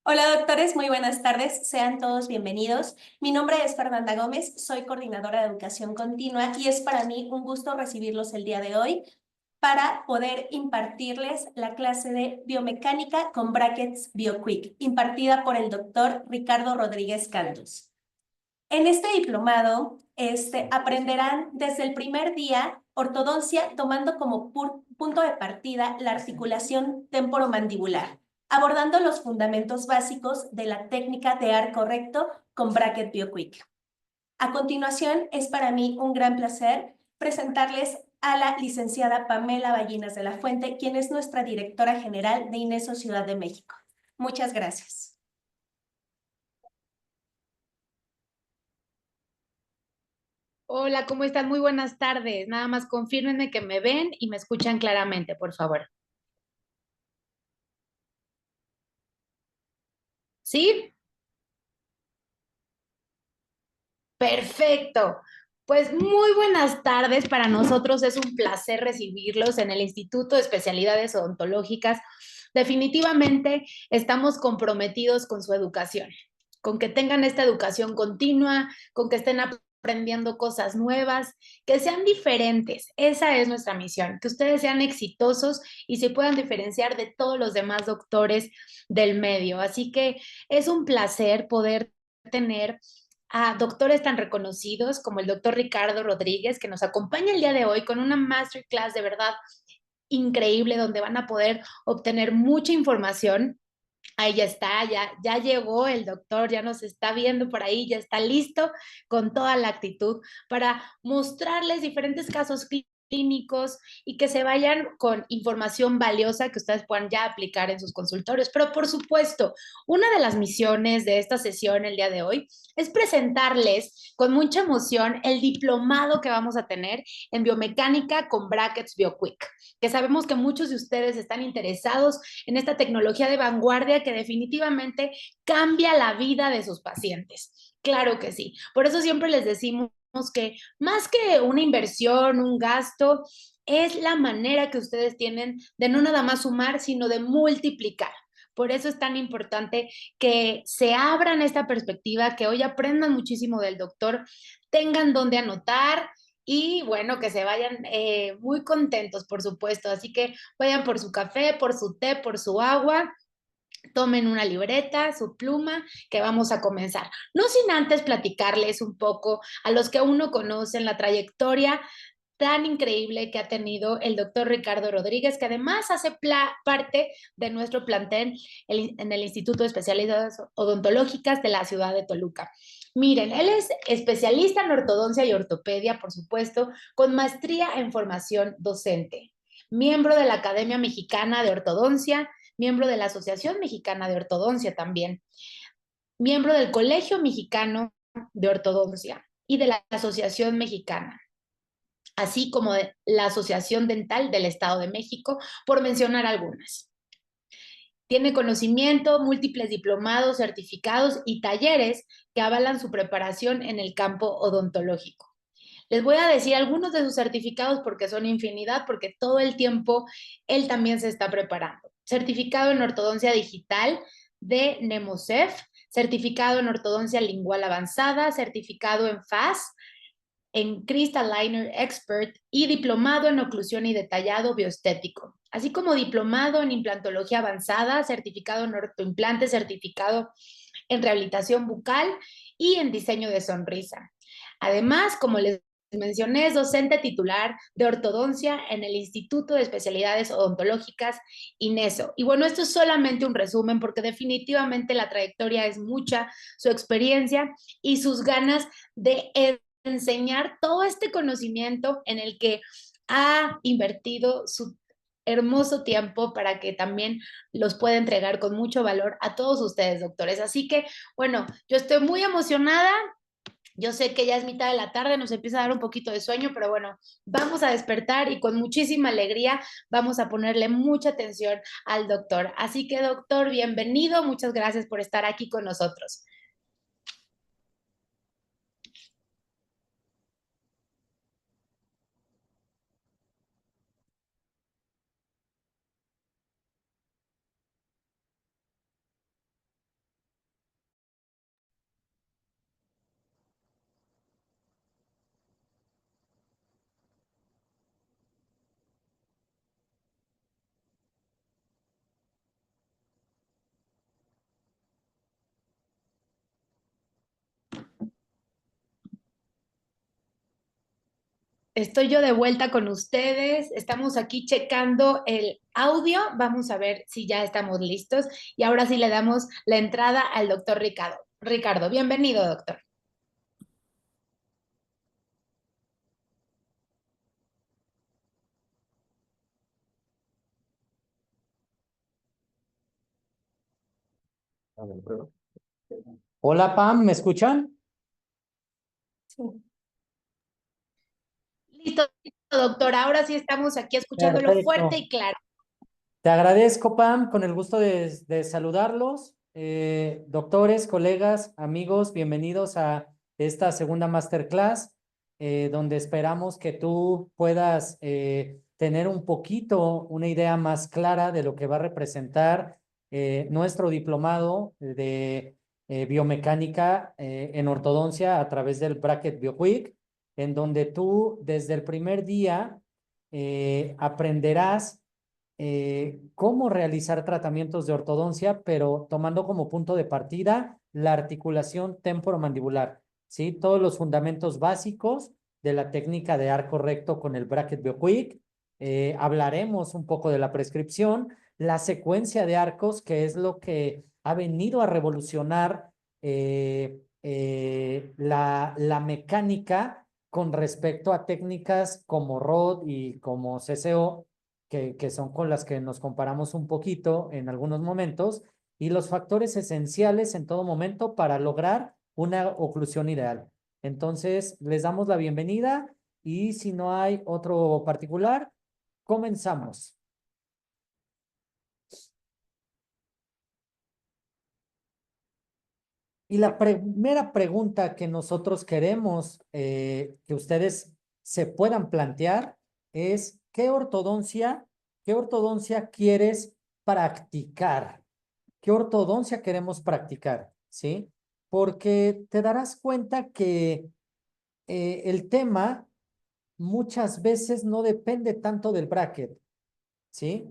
Hola doctores, muy buenas tardes, sean todos bienvenidos. Mi nombre es Fernanda Gómez, soy coordinadora de educación continua y es para mí un gusto recibirlos el día de hoy para poder impartirles la clase de biomecánica con brackets BioQuick, impartida por el doctor Ricardo Rodríguez Cantos. En este diplomado, aprenderán desde el primer día ortodoncia tomando como punto de partida la articulación temporomandibular, abordando los fundamentos básicos de la técnica de arco recto con bracket BioQuick. A continuación, es para mí un gran placer presentarles a la licenciada Pamela Ballinas de la Fuente, quien es nuestra directora general de INESO Ciudad de México. Muchas gracias. Hola, ¿cómo están? Muy buenas tardes. Nada más confírmenme que me ven y me escuchan claramente, por favor. ¿Sí? Perfecto. Pues muy buenas tardes. Para nosotros es un placer recibirlos en el Instituto de Especialidades Odontológicas. Definitivamente estamos comprometidos con su educación, con que tengan esta educación continua, con que estén aprendiendo cosas nuevas, que sean diferentes. Esa es nuestra misión, que ustedes sean exitosos y se puedan diferenciar de todos los demás doctores del medio. Así que es un placer poder tener a doctores tan reconocidos como el doctor Ricardo Rodríguez, que nos acompaña el día de hoy con una masterclass de verdad increíble donde van a poder obtener mucha información. Ahí ya está, ya llegó el doctor, ya nos está viendo por ahí, ya está listo con toda la actitud para mostrarles diferentes casos clínicos y que se vayan con información valiosa que ustedes puedan ya aplicar en sus consultorios. Pero por supuesto, una de las misiones de esta sesión el día de hoy es presentarles con mucha emoción el diplomado que vamos a tener en biomecánica con brackets BioQuick, que sabemos que muchos de ustedes están interesados en esta tecnología de vanguardia que definitivamente cambia la vida de sus pacientes. Claro que sí. Por eso siempre les decimos que más que una inversión, un gasto, es la manera que ustedes tienen de no nada más sumar, sino de multiplicar. Por eso es tan importante que se abran esta perspectiva, que hoy aprendan muchísimo del doctor, tengan donde anotar y bueno, que se vayan muy contentos, por supuesto. Así que vayan por su café, por su té, por su agua, tomen una libreta, su pluma, que vamos a comenzar. No sin antes platicarles un poco a los que aún no conocen la trayectoria tan increíble que ha tenido el doctor Ricardo Rodríguez, que además hace parte de nuestro plantel en el Instituto de Especialidades Odontológicas de la ciudad de Toluca. Miren, él es especialista en ortodoncia y ortopedia, por supuesto, con maestría en formación docente, miembro de la Academia Mexicana de Ortodoncia, miembro de la Asociación Mexicana de Ortodoncia también, miembro del Colegio Mexicano de Ortodoncia y de la Asociación Mexicana, así como de la Asociación Dental del Estado de México, por mencionar algunas. Tiene conocimiento, múltiples diplomados, certificados y talleres que avalan su preparación en el campo odontológico. Les voy a decir algunos de sus certificados porque son infinidad, porque todo el tiempo él también se está preparando. Certificado en ortodoncia digital de Nemocef, certificado en ortodoncia lingual avanzada, certificado en FAS, en Crystal Liner Expert y diplomado en oclusión y detallado bioestético, así como diplomado en implantología avanzada, certificado en ortoimplante, certificado en rehabilitación bucal y en diseño de sonrisa. Además, como les mencioné, es docente titular de ortodoncia en el Instituto de Especialidades Odontológicas INESO. Y bueno, esto es solamente un resumen porque definitivamente la trayectoria es mucha, su experiencia y sus ganas de enseñar todo este conocimiento en el que ha invertido su hermoso tiempo para que también los pueda entregar con mucho valor a todos ustedes, doctores. Así que, bueno, yo estoy muy emocionada. Yo sé que ya es mitad de la tarde, nos empieza a dar un poquito de sueño, pero bueno, vamos a despertar y con muchísima alegría vamos a ponerle mucha atención al doctor. Así que, doctor, bienvenido. Muchas gracias por estar aquí con nosotros. Estoy yo de vuelta con ustedes. Estamos aquí checando el audio. Vamos a ver si ya estamos listos. Y ahora sí le damos la entrada al doctor Ricardo. Ricardo, bienvenido, doctor. Hola Pam, ¿me escuchan? Sí. Listo, doctor. Ahora sí estamos aquí escuchándolo fuerte Perfecto. y claro. Te agradezco, Pam, con el gusto de saludarlos. Doctores, colegas, amigos, bienvenidos a esta segunda masterclass, donde esperamos que tú puedas tener un poquito, una idea más clara de lo que va a representar nuestro diplomado de biomecánica en ortodoncia a través del Bracket BioQuick, en donde tú desde el primer día aprenderás cómo realizar tratamientos de ortodoncia, pero tomando como punto de partida la articulación temporomandibular, ¿sí? Todos los fundamentos básicos de la técnica de arco recto con el Bracket BioQuick. Hablaremos un poco de la prescripción, la secuencia de arcos, que es lo que ha venido a revolucionar la mecánica con respecto a técnicas como ROD y como CCO, que son con las que nos comparamos un poquito en algunos momentos, y los factores esenciales en todo momento para lograr una oclusión ideal. Entonces, les damos la bienvenida y si no hay otro particular, comenzamos. Y la primera pregunta que nosotros queremos que ustedes se puedan plantear es, qué ortodoncia quieres practicar? ¿Qué ortodoncia queremos practicar? ¿Sí? Porque te darás cuenta que el tema muchas veces no depende tanto del bracket, ¿sí?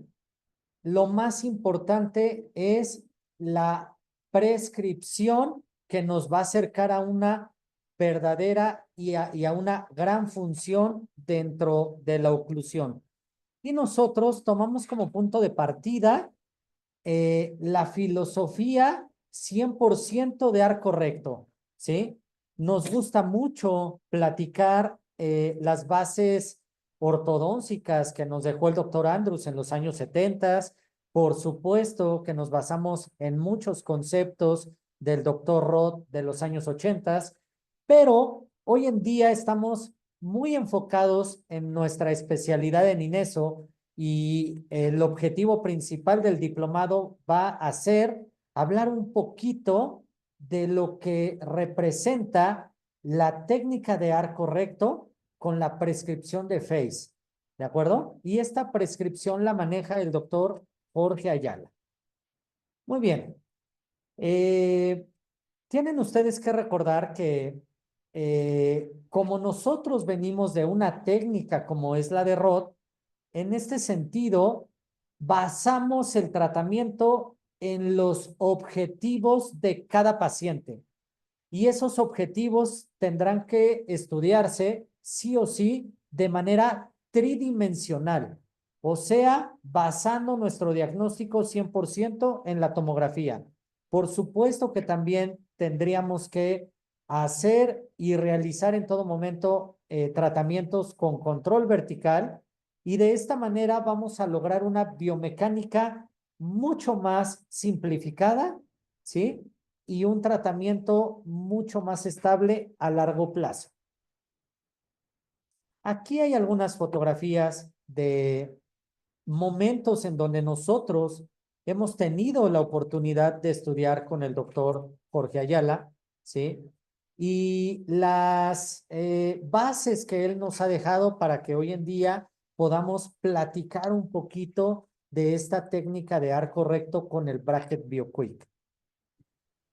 Lo más importante es la prescripción que nos va a acercar a una verdadera y a una gran función dentro de la oclusión. Y nosotros tomamos como punto de partida la filosofía 100% de arco recto, ¿sí? Nos gusta mucho platicar las bases ortodóncicas que nos dejó el doctor Andrews en los años 70. Por supuesto que nos basamos en muchos conceptos del doctor Roth de los años 80, pero hoy en día estamos muy enfocados en nuestra especialidad en INESO, y el objetivo principal del diplomado va a ser hablar un poquito de lo que representa la técnica de arco recto con la prescripción de FACE, ¿de acuerdo? Y esta prescripción la maneja el doctor Jorge Ayala. Muy bien. Tienen ustedes que recordar que como nosotros venimos de una técnica como es la de Roth, en este sentido, basamos el tratamiento en los objetivos de cada paciente, y esos objetivos tendrán que estudiarse sí o sí de manera tridimensional, o sea, basando nuestro diagnóstico 100% en la tomografía. Por supuesto que también tendríamos que hacer y realizar en todo momento tratamientos con control vertical, y de esta manera vamos a lograr una biomecánica mucho más simplificada, ¿sí? Y un tratamiento mucho más estable a largo plazo. Aquí hay algunas fotografías de momentos en donde nosotros hemos tenido la oportunidad de estudiar con el doctor Jorge Ayala, ¿sí? Y las bases que él nos ha dejado para que hoy en día podamos platicar un poquito de esta técnica de arco recto con el Bracket BioQuick.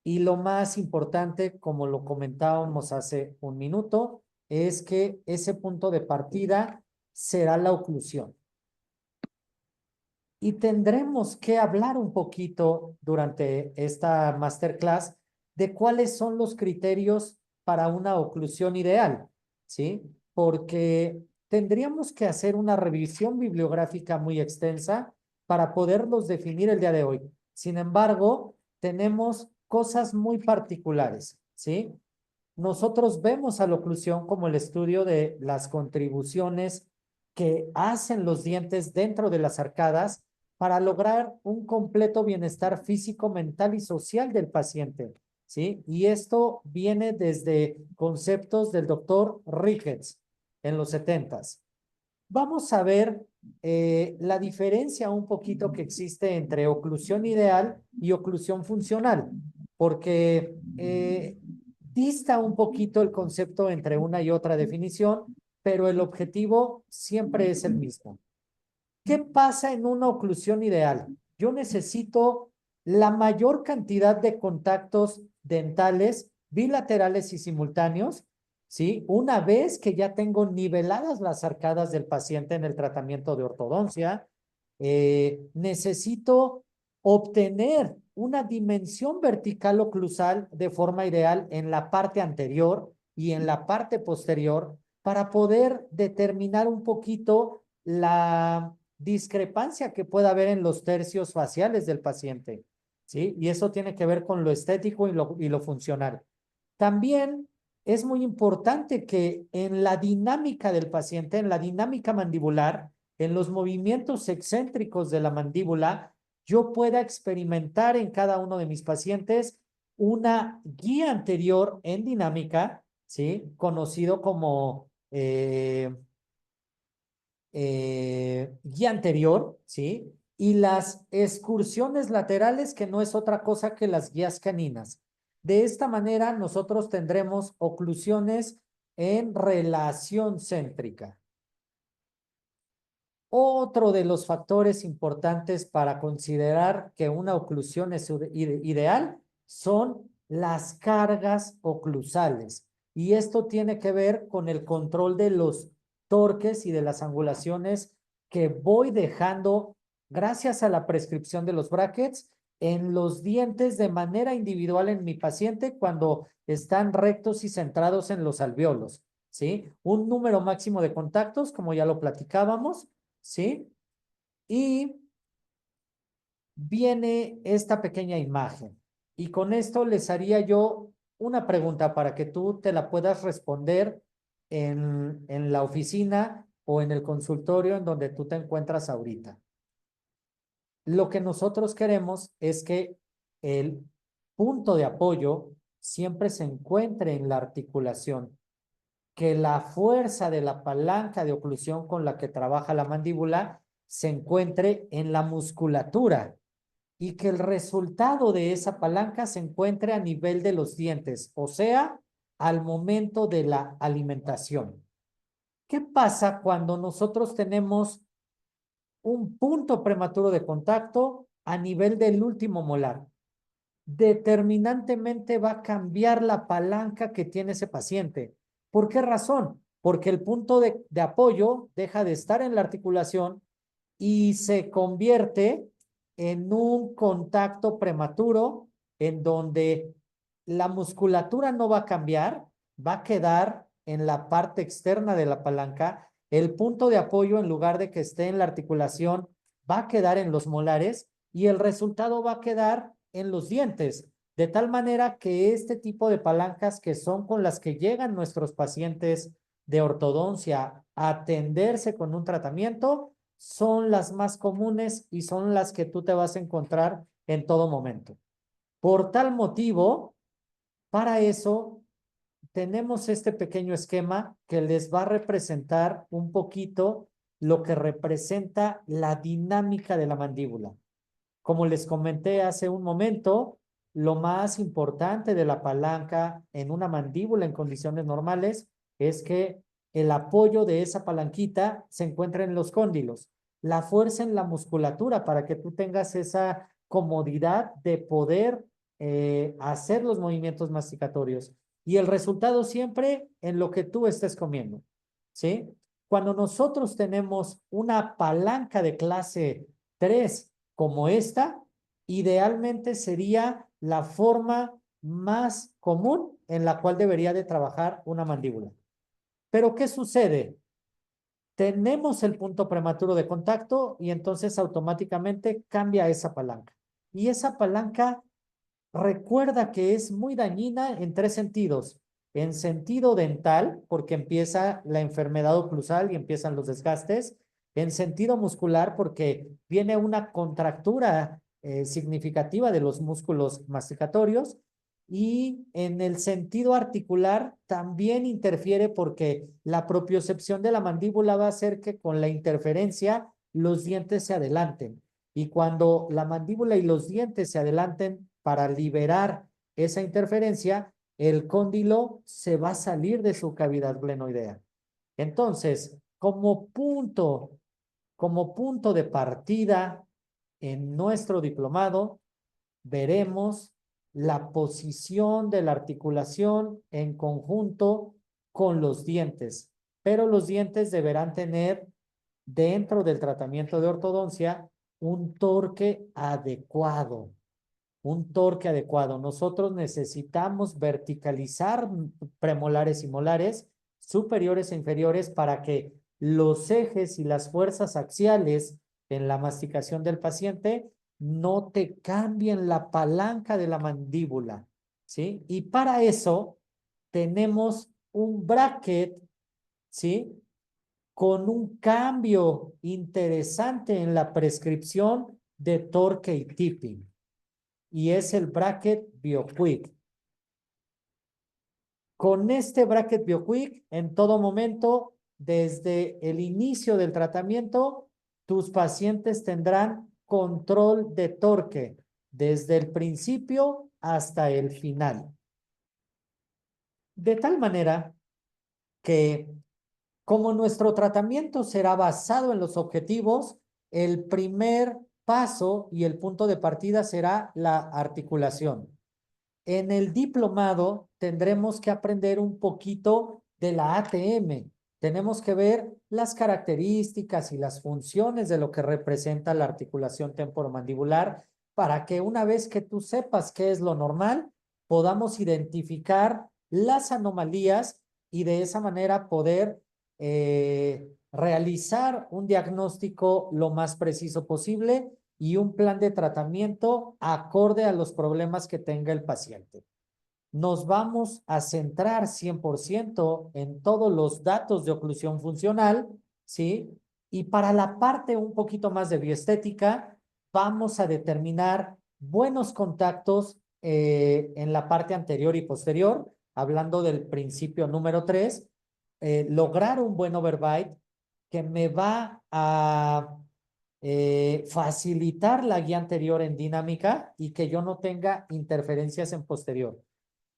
Y lo más importante, como lo comentábamos hace un minuto, es que ese punto de partida será la oclusión. Y tendremos que hablar un poquito durante esta masterclass de cuáles son los criterios para una oclusión ideal, ¿sí? Porque tendríamos que hacer una revisión bibliográfica muy extensa para poderlos definir el día de hoy. Sin embargo, tenemos cosas muy particulares, ¿sí? Nosotros vemos a la oclusión como el estudio de las contribuciones que hacen los dientes dentro de las arcadas para lograr un completo bienestar físico, mental y social del paciente, ¿sí? Y esto viene desde conceptos del doctor Ricketts en los 70s. Vamos a ver la diferencia un poquito que existe entre oclusión ideal y oclusión funcional, porque dista un poquito el concepto entre una y otra definición, pero el objetivo siempre es el mismo. ¿Qué pasa en una oclusión ideal? Yo necesito la mayor cantidad de contactos dentales bilaterales y simultáneos, ¿sí? Una vez que ya tengo niveladas las arcadas del paciente en el tratamiento de ortodoncia, necesito obtener una dimensión vertical oclusal de forma ideal en la parte anterior y en la parte posterior para poder determinar un poquito la discrepancia que pueda haber en los tercios faciales del paciente, ¿sí? Y eso tiene que ver con lo estético y lo funcional. También es muy importante que en la dinámica del paciente, en la dinámica mandibular, en los movimientos excéntricos de la mandíbula, yo pueda experimentar en cada uno de mis pacientes una guía anterior en dinámica, ¿sí? Conocido como guía anterior, ¿sí? Y las excursiones laterales, que no es otra cosa que las guías caninas. De esta manera, nosotros tendremos oclusiones en relación céntrica. Otro de los factores importantes para considerar que una oclusión es ideal son las cargas oclusales. Y esto tiene que ver con el control de los torques y de las angulaciones que voy dejando gracias a la prescripción de los brackets en los dientes de manera individual en mi paciente cuando están rectos y centrados en los alvéolos, ¿sí? Un número máximo de contactos, como ya lo platicábamos, ¿sí? Y viene esta pequeña imagen. Y con esto les haría yo una pregunta para que tú te la puedas responder en la oficina o en el consultorio en donde tú te encuentras ahorita. Lo que nosotros queremos es que el punto de apoyo siempre se encuentre en la articulación, que la fuerza de la palanca de oclusión con la que trabaja la mandíbula se encuentre en la musculatura y que el resultado de esa palanca se encuentre a nivel de los dientes, o sea, al momento de la alimentación. ¿Qué pasa cuando nosotros tenemos un punto prematuro de contacto a nivel del último molar? Determinantemente va a cambiar la palanca que tiene ese paciente. ¿Por qué razón? Porque el punto de apoyo deja de estar en la articulación y se convierte en un contacto prematuro en donde la musculatura no va a cambiar, va a quedar en la parte externa de la palanca. El punto de apoyo, en lugar de que esté en la articulación, va a quedar en los molares y el resultado va a quedar en los dientes. De tal manera que este tipo de palancas, que son con las que llegan nuestros pacientes de ortodoncia a atenderse con un tratamiento, son las más comunes y son las que tú te vas a encontrar en todo momento. Por tal motivo, para eso tenemos este pequeño esquema que les va a representar un poquito lo que representa la dinámica de la mandíbula. Como les comenté hace un momento, lo más importante de la palanca en una mandíbula en condiciones normales es que el apoyo de esa palanquita se encuentra en los cóndilos, la fuerza en la musculatura para que tú tengas esa comodidad de poder hacer los movimientos masticatorios y el resultado siempre en lo que tú estés comiendo, ¿sí? Cuando nosotros tenemos una palanca de clase 3 como esta, idealmente sería la forma más común en la cual debería de trabajar una mandíbula. Pero ¿qué sucede? tenemos el punto prematuro de contacto y entonces automáticamente cambia esa palanca. Y esa palanca recuerda que es muy dañina en 3 sentidos. En sentido dental, porque empieza la enfermedad oclusal y empiezan los desgastes. En sentido muscular, porque viene una contractura significativa de los músculos masticatorios. Y en el sentido articular también interfiere porque la propiocepción de la mandíbula va a hacer que con la interferencia los dientes se adelanten. Y cuando la mandíbula y los dientes se adelanten para liberar esa interferencia, el cóndilo se va a salir de su cavidad glenoidea. Entonces, como punto de partida en nuestro diplomado, veremos la posición de la articulación en conjunto con los dientes, pero los dientes deberán tener dentro del tratamiento de ortodoncia un torque adecuado. Un torque adecuado. Nosotros necesitamos verticalizar premolares y molares, superiores e inferiores, para que los ejes y las fuerzas axiales en la masticación del paciente no te cambien la palanca de la mandíbula, ¿sí? Y para eso tenemos un bracket, ¿sí? Con un cambio interesante en la prescripción de torque y tipping. Y es el bracket BioQuick. Con este bracket BioQuick, en todo momento, desde el inicio del tratamiento, tus pacientes tendrán control de torque desde el principio hasta el final. De tal manera que, como nuestro tratamiento será basado en los objetivos, el primer paso y el punto de partida será la articulación. En el diplomado tendremos que aprender un poquito de la ATM. Tenemos que ver las características y las funciones de lo que representa la articulación temporomandibular para que una vez que tú sepas qué es lo normal, podamos identificar las anomalías y de esa manera poder realizar un diagnóstico lo más preciso posible y un plan de tratamiento acorde a los problemas que tenga el paciente. Nos vamos a centrar 100% en todos los datos de oclusión funcional, ¿sí? Y para la parte un poquito más de bioestética, vamos a determinar buenos contactos en la parte anterior y posterior, hablando del principio número 3, lograr un buen overbite que me va a facilitar la guía anterior en dinámica y que yo no tenga interferencias en posterior.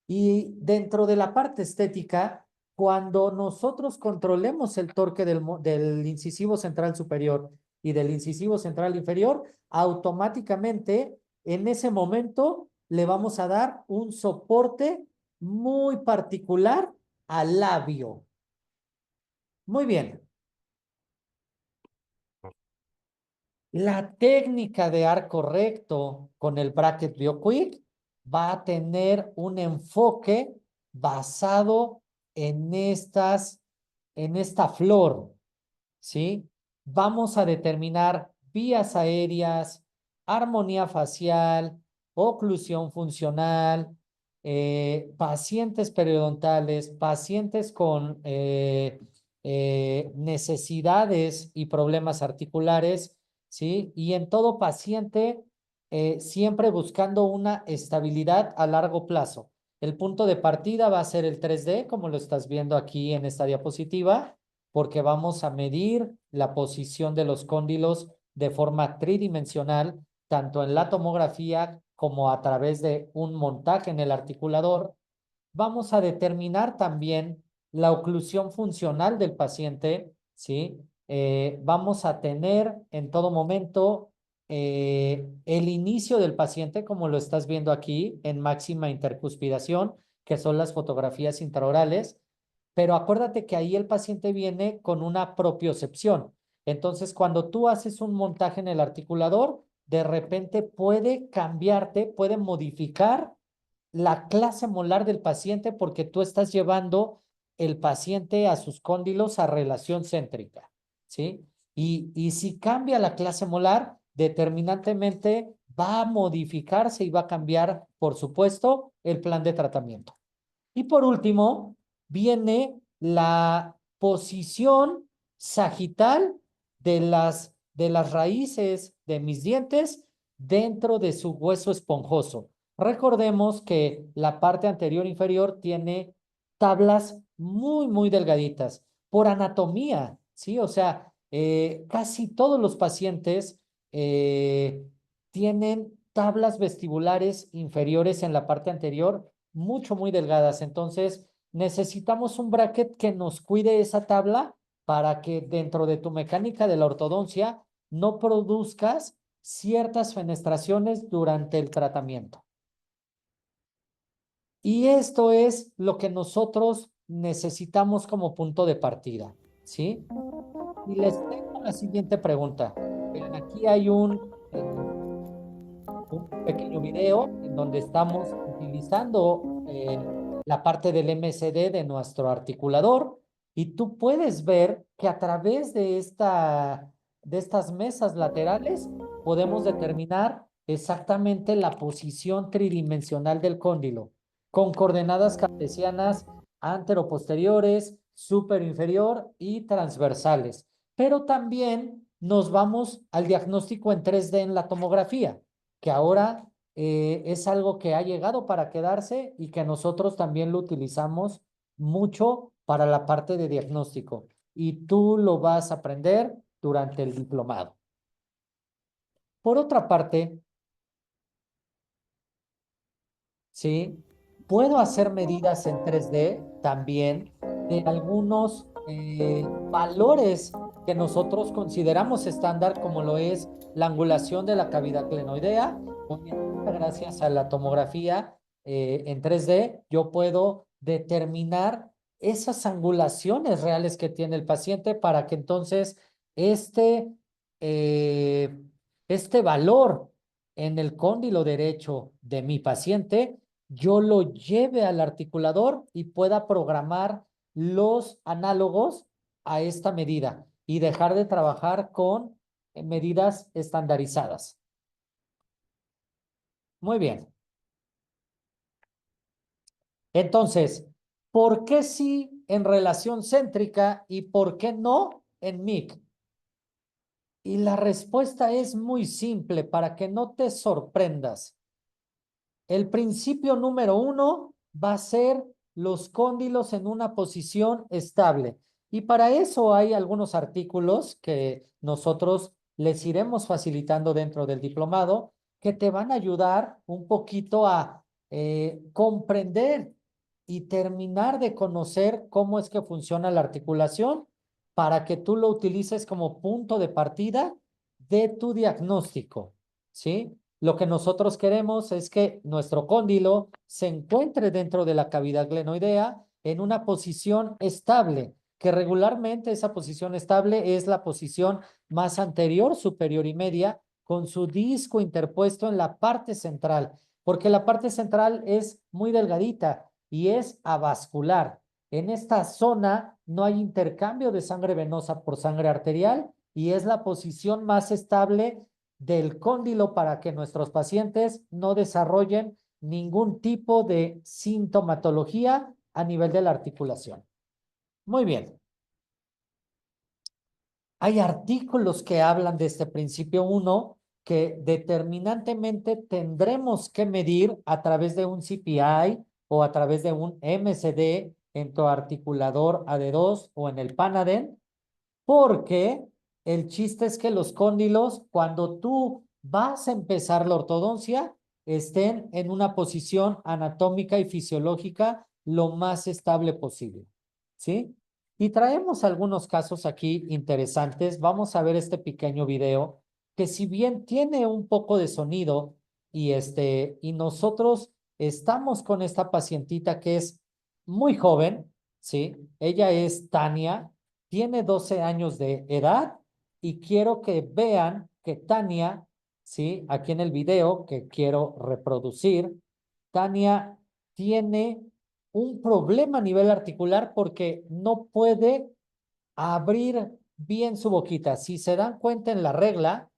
Y dentro de la parte estética, cuando nosotros controlemos el torque del incisivo central superior y del incisivo central inferior, automáticamente en ese momento le vamos a dar un soporte muy particular al labio. Muy bien. La técnica de arco recto con el bracket BioQuick va a tener un enfoque basado en esta flor, ¿sí? Vamos a determinar vías aéreas, armonía facial, oclusión funcional, pacientes periodontales, pacientes con necesidades y problemas articulares, ¿sí? Y en todo paciente, siempre buscando una estabilidad a largo plazo. El punto de partida va a ser el 3D, como lo estás viendo aquí en esta diapositiva, porque vamos a medir la posición de los cóndilos de forma tridimensional, tanto en la tomografía como a través de un montaje en el articulador. Vamos a determinar también la oclusión funcional del paciente, ¿sí? Vamos a tener en todo momento el inicio del paciente, como lo estás viendo aquí, en máxima intercuspidación, que son las fotografías intraorales, pero acuérdate que ahí el paciente viene con una propiocepción. Entonces, cuando tú haces un montaje en el articulador, de repente puede cambiarte, puede modificar la clase molar del paciente porque tú estás llevando el paciente a sus cóndilos a relación céntrica. ¿sí? Y si cambia la clase molar, determinantemente va a modificarse y va a cambiar, por supuesto, el plan de tratamiento. Y por último, viene la posición sagital de las raíces de mis dientes dentro de su hueso esponjoso. Recordemos que la parte anterior inferior tiene tablas muy delgaditas por anatomía, ¿sí? O sea, casi todos los pacientes tienen tablas vestibulares inferiores en la parte anterior muy delgadas. Entonces, necesitamos un bracket que nos cuide esa tabla para que dentro de tu mecánica de la ortodoncia no produzcas ciertas fenestraciones durante el tratamiento. Y esto es lo que nosotros necesitamos como punto de partida, ¿sí? Y les tengo la siguiente pregunta. Vean, aquí hay un pequeño video en donde estamos utilizando la parte del MSD de nuestro articulador y tú puedes ver que a través de estas mesas laterales podemos determinar exactamente la posición tridimensional del cóndilo con coordenadas cartesianas anteroposteriores, superinferior y transversales. Pero también nos vamos al diagnóstico en 3D en la tomografía, que ahora es algo que ha llegado para quedarse y que nosotros también lo utilizamos mucho para la parte de diagnóstico. Y tú lo vas a aprender durante el diplomado. Por otra parte, ¿sí? Puedo hacer medidas en 3D también de algunos valores que nosotros consideramos estándar, como lo es la angulación de la cavidad glenoidea. Gracias a la tomografía en 3D, yo puedo determinar esas angulaciones reales que tiene el paciente para que entonces este, eh, este valor en el cóndilo derecho de mi paciente yo lo lleve al articulador y pueda programar los análogos a esta medida y dejar de trabajar con medidas estandarizadas. Muy bien. Entonces, ¿por qué sí en relación céntrica y por qué no en MIC? Y la respuesta es muy simple para que no te sorprendas. El principio número 1 va a ser los cóndilos en una posición estable. Y para eso hay algunos artículos que nosotros les iremos facilitando dentro del diplomado que te van a ayudar un poquito a comprender y terminar de conocer cómo es que funciona la articulación para que tú lo utilices como punto de partida de tu diagnóstico, ¿sí? Lo que nosotros queremos es que nuestro cóndilo se encuentre dentro de la cavidad glenoidea en una posición estable, que regularmente esa posición estable es la posición más anterior, superior y media, con su disco interpuesto en la parte central, porque la parte central es muy delgadita y es avascular. En esta zona no hay intercambio de sangre venosa por sangre arterial y es la posición más estable del cóndilo para que nuestros pacientes no desarrollen ningún tipo de sintomatología a nivel de la articulación. Muy bien. Hay artículos que hablan de este principio 1 que determinantemente tendremos que medir a través de un CPI o a través de un MCD en tu articulador AD2 o en el Panaden, porque el chiste es que los cóndilos, cuando tú vas a empezar la ortodoncia, estén en una posición anatómica y fisiológica lo más estable posible, ¿sí? Y traemos algunos casos aquí interesantes. Vamos a ver este pequeño video que si bien tiene un poco de sonido y nosotros estamos con esta pacientita que es muy joven, ¿sí? Ella es Tania, tiene 12 años de edad y quiero que vean que Tania, ¿sí? Aquí en el video que quiero reproducir, Tania tiene un problema a nivel articular porque no puede abrir bien su boquita. Si se dan cuenta en la regla,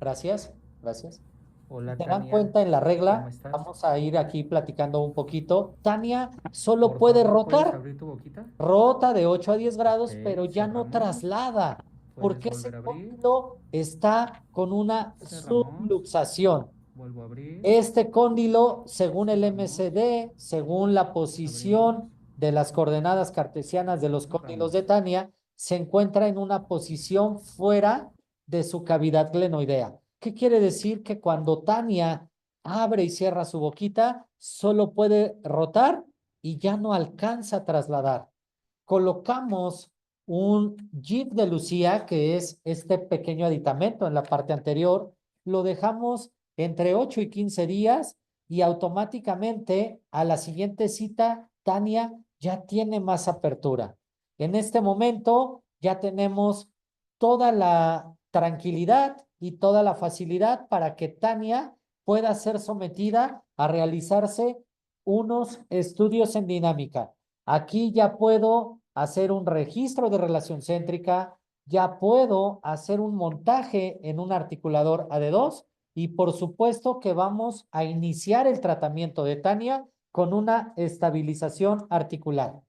gracias, gracias. Hola, Si se dan Tania. cuenta en la ¿Cómo regla, estás? vamos a ir aquí platicando un poquito. Tania solo Por puede favor, ¿puedes rotar, abrir tu boquita? rota de 8 a 10 grados, Ok, pero ya no cerramos. traslada, ¿Puedes porque ese volver a abrir? cóndilo está con una Cerramos. subluxación. Vuelvo a abrir. Este cóndilo, según el Cerramos. MCD, según la posición de las coordenadas cartesianas de los cóndilos de Tania, se encuentra en una posición fuera de su cavidad glenoidea. ¿Qué quiere decir? Que cuando Tania abre y cierra su boquita, solo puede rotar y ya no alcanza a trasladar. Colocamos un JIT de Lucía, que es este pequeño aditamento en la parte anterior, lo dejamos entre 8 y 15 días y automáticamente a la siguiente cita, Tania ya tiene más apertura. En este momento ya tenemos toda la tranquilidad y toda la facilidad para que Tania pueda ser sometida a realizarse unos estudios en dinámica. Aquí ya puedo hacer un registro de relación céntrica, ya puedo hacer un montaje en un articulador AD2 y por supuesto que vamos a iniciar el tratamiento de Tania con una estabilización articular.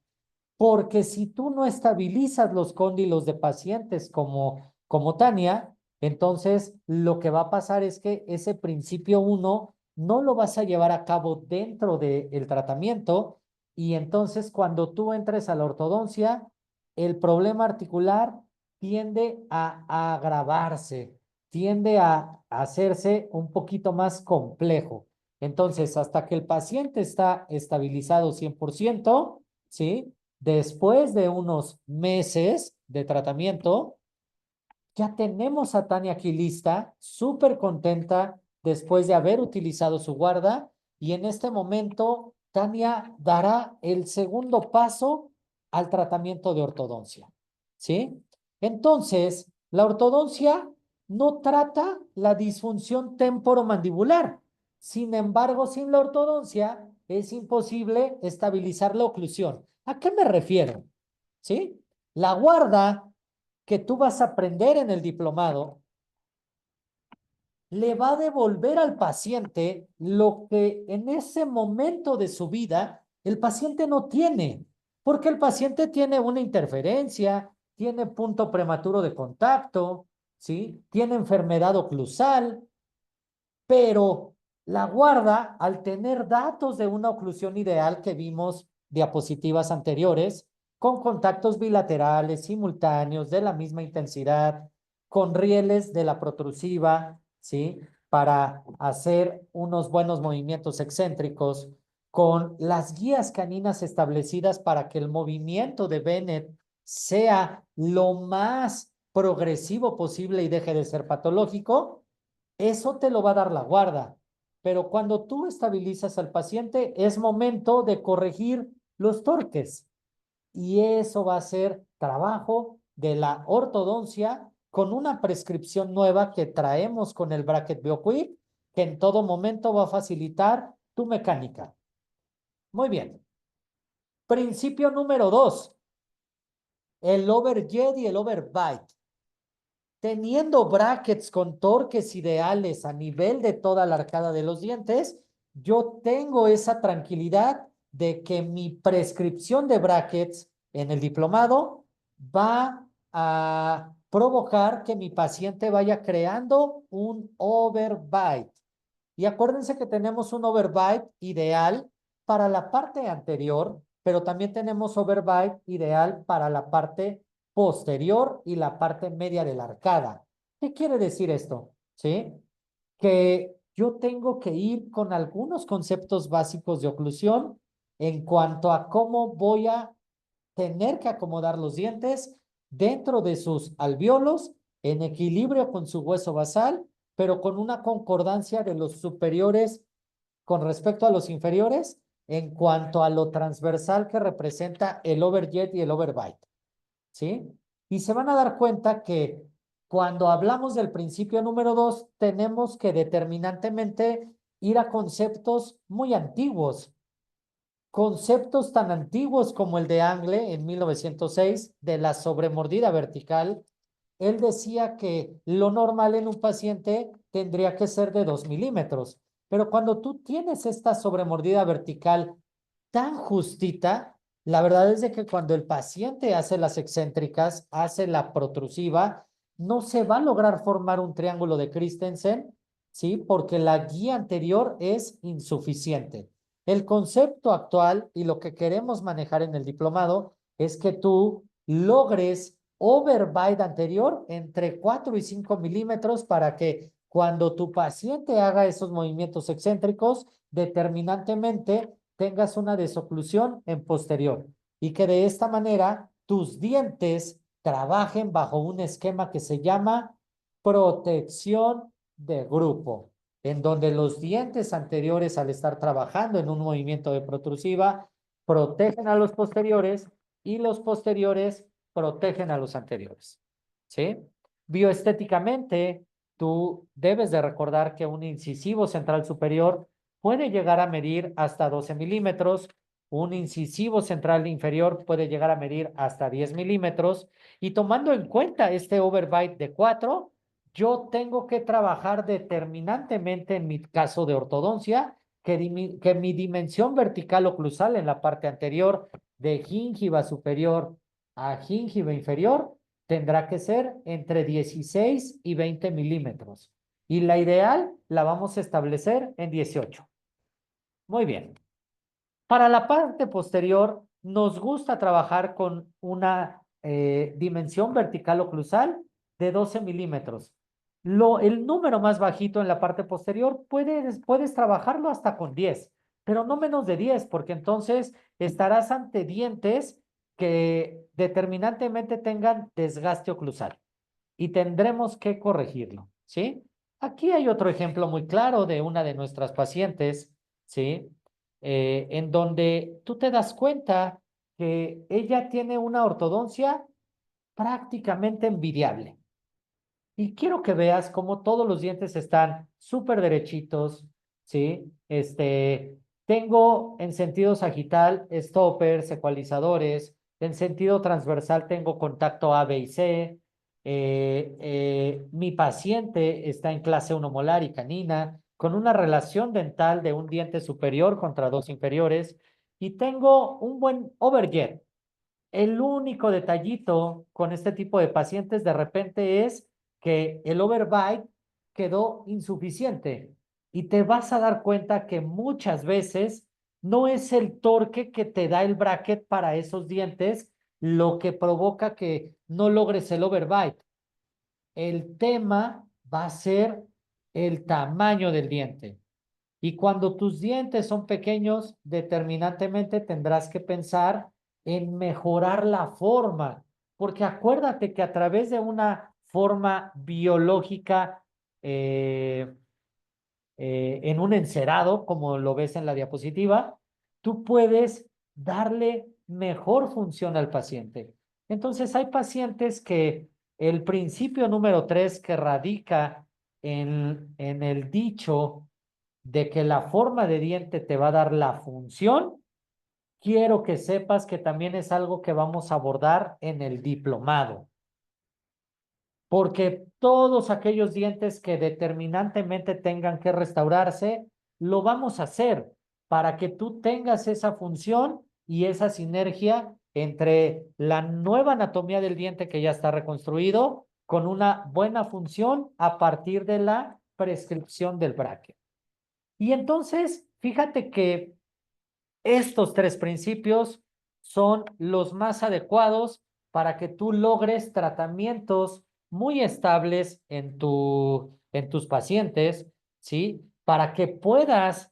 Porque si tú no estabilizas los cóndilos de pacientes como Tania, entonces lo que va a pasar es que ese principio 1 no lo vas a llevar a cabo dentro del tratamiento y entonces cuando tú entres a la ortodoncia, el problema articular tiende a agravarse, tiende a hacerse un poquito más complejo. Entonces, hasta que el paciente está estabilizado 100%, ¿sí? Después de unos meses de tratamiento, ya tenemos a Tania aquí lista, súper contenta después de haber utilizado su guarda y en este momento Tania dará el segundo paso al tratamiento de ortodoncia, ¿sí? Entonces, la ortodoncia no trata la disfunción temporomandibular. Sin embargo, sin la ortodoncia es imposible estabilizar la oclusión. ¿A qué me refiero? ¿Sí? La guarda que tú vas a aprender en el diplomado le va a devolver al paciente lo que en ese momento de su vida el paciente no tiene, porque el paciente tiene una interferencia, tiene punto prematuro de contacto, ¿sí? Tiene enfermedad oclusal, pero la guarda, al tener datos de una oclusión ideal que vimos diapositivas anteriores, con contactos bilaterales, simultáneos, de la misma intensidad, con rieles de la protrusiva, ¿sí? Para hacer unos buenos movimientos excéntricos, con las guías caninas establecidas para que el movimiento de Bennett sea lo más progresivo posible y deje de ser patológico, eso te lo va a dar la guarda. Pero cuando tú estabilizas al paciente, es momento de corregir los torques. Y eso va a ser trabajo de la ortodoncia con una prescripción nueva que traemos con el bracket BioQuick, que en todo momento va a facilitar tu mecánica. Muy bien. Principio número 2. El overjet y el overbite. Teniendo brackets con torques ideales a nivel de toda la arcada de los dientes, yo tengo esa tranquilidad de que mi prescripción de brackets en el diplomado va a provocar que mi paciente vaya creando un overbite. Y acuérdense que tenemos un overbite ideal para la parte anterior, pero también tenemos overbite ideal para la parte posterior y la parte media de la arcada. ¿Qué quiere decir esto? ¿Sí? Que yo tengo que ir con algunos conceptos básicos de oclusión en cuanto a cómo voy a tener que acomodar los dientes dentro de sus alvéolos en equilibrio con su hueso basal, pero con una concordancia de los superiores con respecto a los inferiores en cuanto a lo transversal que representa el overjet y el overbite. ¿Sí? Y se van a dar cuenta que cuando hablamos del principio número 2, tenemos que determinantemente ir a conceptos muy antiguos. Conceptos tan antiguos como el de Angle en 1906 de la sobremordida vertical, él decía que lo normal en un paciente tendría que ser de 2 milímetros, pero cuando tú tienes esta sobremordida vertical tan justita, la verdad es de que cuando el paciente hace las excéntricas, hace la protrusiva, no se va a lograr formar un triángulo de Christensen, ¿sí? Porque la guía anterior es insuficiente. El concepto actual y lo que queremos manejar en el diplomado es que tú logres overbite anterior entre 4 y 5 milímetros para que cuando tu paciente haga esos movimientos excéntricos, determinantemente tengas una desoclusión en posterior y que de esta manera tus dientes trabajen bajo un esquema que se llama protección de grupo, en donde los dientes anteriores al estar trabajando en un movimiento de protrusiva protegen a los posteriores y los posteriores protegen a los anteriores, ¿sí? Bioestéticamente, tú debes de recordar que un incisivo central superior puede llegar a medir hasta 12 milímetros, un incisivo central inferior puede llegar a medir hasta 10 milímetros, y tomando en cuenta este overbite de 4, yo tengo que trabajar determinantemente en mi caso de ortodoncia, que mi dimensión vertical oclusal en la parte anterior de gingiva superior a gingiva inferior tendrá que ser entre 16 y 20 milímetros. Y la ideal la vamos a establecer en 18. Muy bien. Para la parte posterior, nos gusta trabajar con una dimensión vertical oclusal de 12 milímetros. El número más bajito en la parte posterior puedes trabajarlo hasta con 10, pero no menos de 10, porque entonces estarás ante dientes que determinantemente tengan desgaste oclusal y tendremos que corregirlo, ¿sí? Aquí hay otro ejemplo muy claro de una de nuestras pacientes, ¿sí? En donde tú te das cuenta que ella tiene una ortodoncia prácticamente envidiable. Y quiero que veas cómo todos los dientes están súper derechitos, ¿sí? Tengo en sentido sagital stoppers, ecualizadores, en sentido transversal tengo contacto A, B y C. Mi paciente está en clase 1 molar y canina, con una relación dental de un diente superior contra dos inferiores, y tengo un buen overjet. El único detallito con este tipo de pacientes de repente es que el overbite quedó insuficiente y te vas a dar cuenta que muchas veces no es el torque que te da el bracket para esos dientes lo que provoca que no logres el overbite. El tema va a ser el tamaño del diente. Y cuando tus dientes son pequeños, determinantemente tendrás que pensar en mejorar la forma, porque acuérdate que a través de una forma biológica en un encerado, como lo ves en la diapositiva, tú puedes darle mejor función al paciente. Entonces, hay pacientes que el principio número 3 que radica en el dicho de que la forma de diente te va a dar la función, quiero que sepas que también es algo que vamos a abordar en el diplomado. Porque todos aquellos dientes que determinantemente tengan que restaurarse, lo vamos a hacer para que tú tengas esa función y esa sinergia entre la nueva anatomía del diente que ya está reconstruido con una buena función a partir de la prescripción del bracket. Y entonces, fíjate que estos tres principios son los más adecuados para que tú logres tratamientos muy estables en tus pacientes, ¿sí? Para que puedas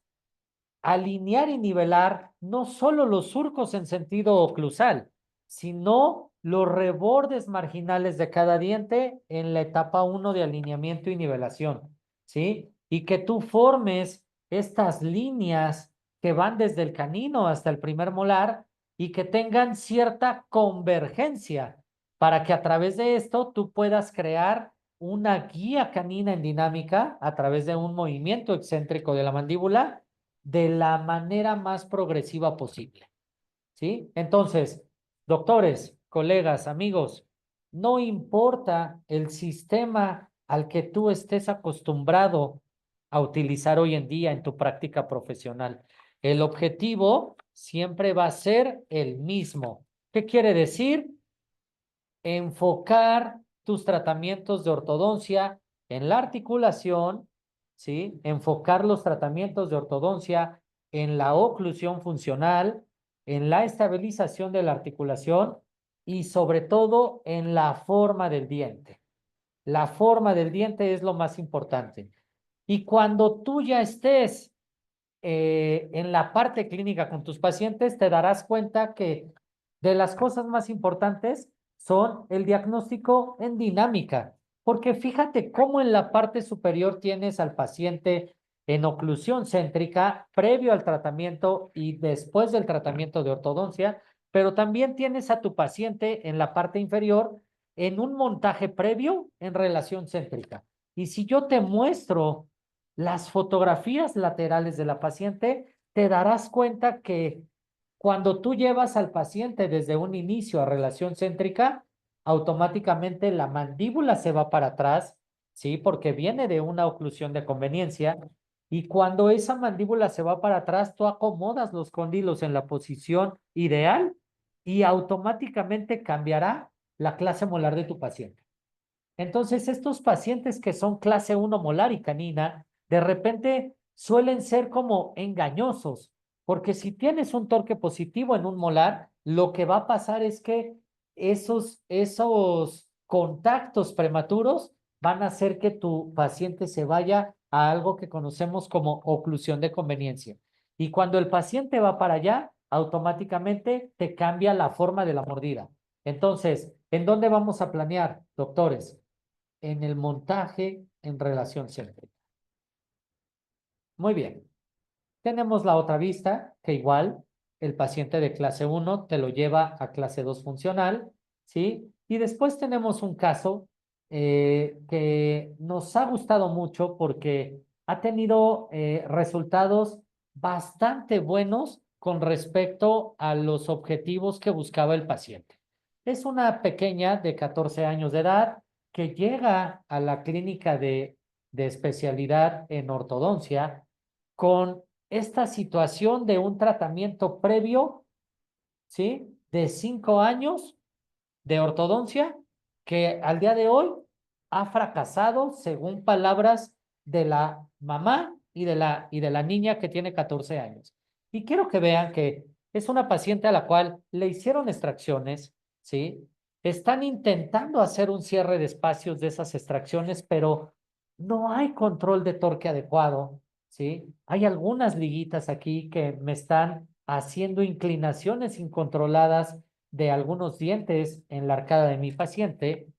alinear y nivelar no solo los surcos en sentido oclusal, sino los rebordes marginales de cada diente en la etapa 1 de alineamiento y nivelación, ¿sí? Y que tú formes estas líneas que van desde el canino hasta el primer molar y que tengan cierta convergencia para que a través de esto tú puedas crear una guía canina en dinámica a través de un movimiento excéntrico de la mandíbula de la manera más progresiva posible, ¿sí? Entonces, doctores, colegas, amigos, no importa el sistema al que tú estés acostumbrado a utilizar hoy en día en tu práctica profesional. El objetivo siempre va a ser el mismo. ¿Qué quiere decir? Enfocar tus tratamientos de ortodoncia en la articulación, ¿sí? Enfocar los tratamientos de ortodoncia en la oclusión funcional, en la estabilización de la articulación y sobre todo en la forma del diente. La forma del diente es lo más importante. Y cuando tú ya estés en la parte clínica con tus pacientes, te darás cuenta que de las cosas más importantes son el diagnóstico en dinámica, porque fíjate cómo en la parte superior tienes al paciente en oclusión céntrica previo al tratamiento y después del tratamiento de ortodoncia, pero también tienes a tu paciente en la parte inferior en un montaje previo en relación céntrica. Y si yo te muestro las fotografías laterales de la paciente, te darás cuenta que cuando tú llevas al paciente desde un inicio a relación céntrica, automáticamente la mandíbula se va para atrás, ¿sí? Porque viene de una oclusión de conveniencia. Y cuando esa mandíbula se va para atrás, tú acomodas los cóndilos en la posición ideal y automáticamente cambiará la clase molar de tu paciente. Entonces, estos pacientes que son clase 1 molar y canina, de repente suelen ser como engañosos, porque si tienes un torque positivo en un molar, lo que va a pasar es que esos contactos prematuros van a hacer que tu paciente se vaya a algo que conocemos como oclusión de conveniencia. Y cuando el paciente va para allá, automáticamente te cambia la forma de la mordida. Entonces, ¿en dónde vamos a planear, doctores? En el montaje en relación céntrica. Muy bien. Tenemos la otra vista, que igual el paciente de clase 1 te lo lleva a clase 2 funcional, ¿sí? Y después tenemos un caso que nos ha gustado mucho porque ha tenido resultados bastante buenos con respecto a los objetivos que buscaba el paciente. Es una pequeña de 14 años de edad que llega a la clínica de especialidad en ortodoncia con esta situación de un tratamiento previo, ¿sí? De 5 años de ortodoncia que al día de hoy ha fracasado según palabras de la mamá y de la niña que tiene 14 años. Y quiero que vean que es una paciente a la cual le hicieron extracciones, ¿sí? Están intentando hacer un cierre de espacios de esas extracciones, pero no hay control de torque adecuado, ¿sí? Hay algunas liguitas aquí que me están haciendo inclinaciones incontroladas de algunos dientes en la arcada de mi paciente.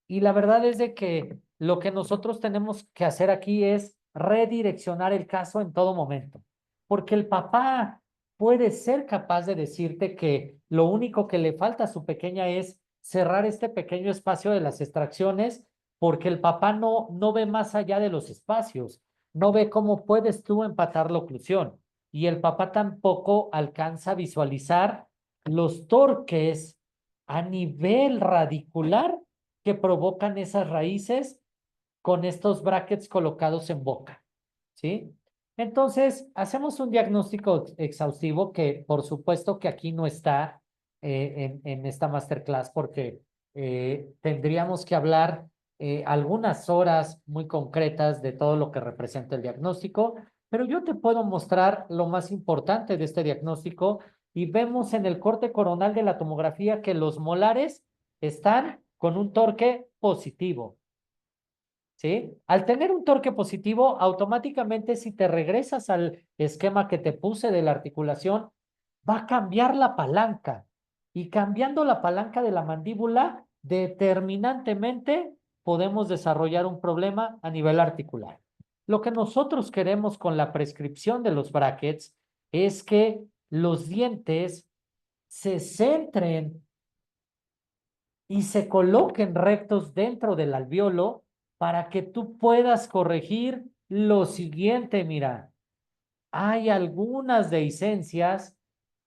Y la verdad es de que lo que nosotros tenemos que hacer aquí es redireccionar el caso en todo momento, porque el papá puede ser capaz de decirte que lo único que le falta a su pequeña es cerrar este pequeño espacio de las extracciones, porque el papá no ve más allá de los espacios, no ve cómo puedes tú empatar la oclusión, y el papá tampoco alcanza a visualizar los torques a nivel radicular que provocan esas raíces con estos brackets colocados en boca, ¿sí? Entonces, hacemos un diagnóstico exhaustivo que por supuesto que aquí no está en esta masterclass porque tendríamos que hablar algunas horas muy concretas de todo lo que representa el diagnóstico, pero yo te puedo mostrar lo más importante de este diagnóstico y vemos en el corte coronal de la tomografía que los molares están con un torque positivo. ¿Sí? Al tener un torque positivo, automáticamente si te regresas al esquema que te puse de la articulación, va a cambiar la palanca. Y cambiando la palanca de la mandíbula, determinantemente podemos desarrollar un problema a nivel articular. Lo que nosotros queremos con la prescripción de los brackets es que los dientes se centren y se coloquen rectos dentro del alveolo para que tú puedas corregir lo siguiente. Mira, hay algunas dehiscencias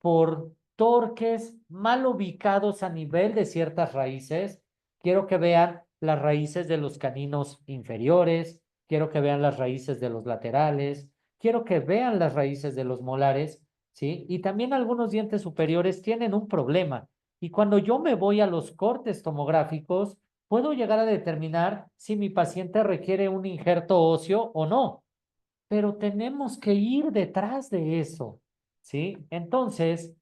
por torques mal ubicados a nivel de ciertas raíces quiero que vean las raíces de los caninos inferiores, quiero que vean las raíces de los laterales, quiero que vean las raíces de los molares, ¿sí? Y también algunos dientes superiores tienen un problema. Y cuando yo me voy a los cortes tomográficos, puedo llegar a determinar si mi paciente requiere un injerto óseo o no. Pero tenemos que ir detrás de eso, ¿sí? Entonces,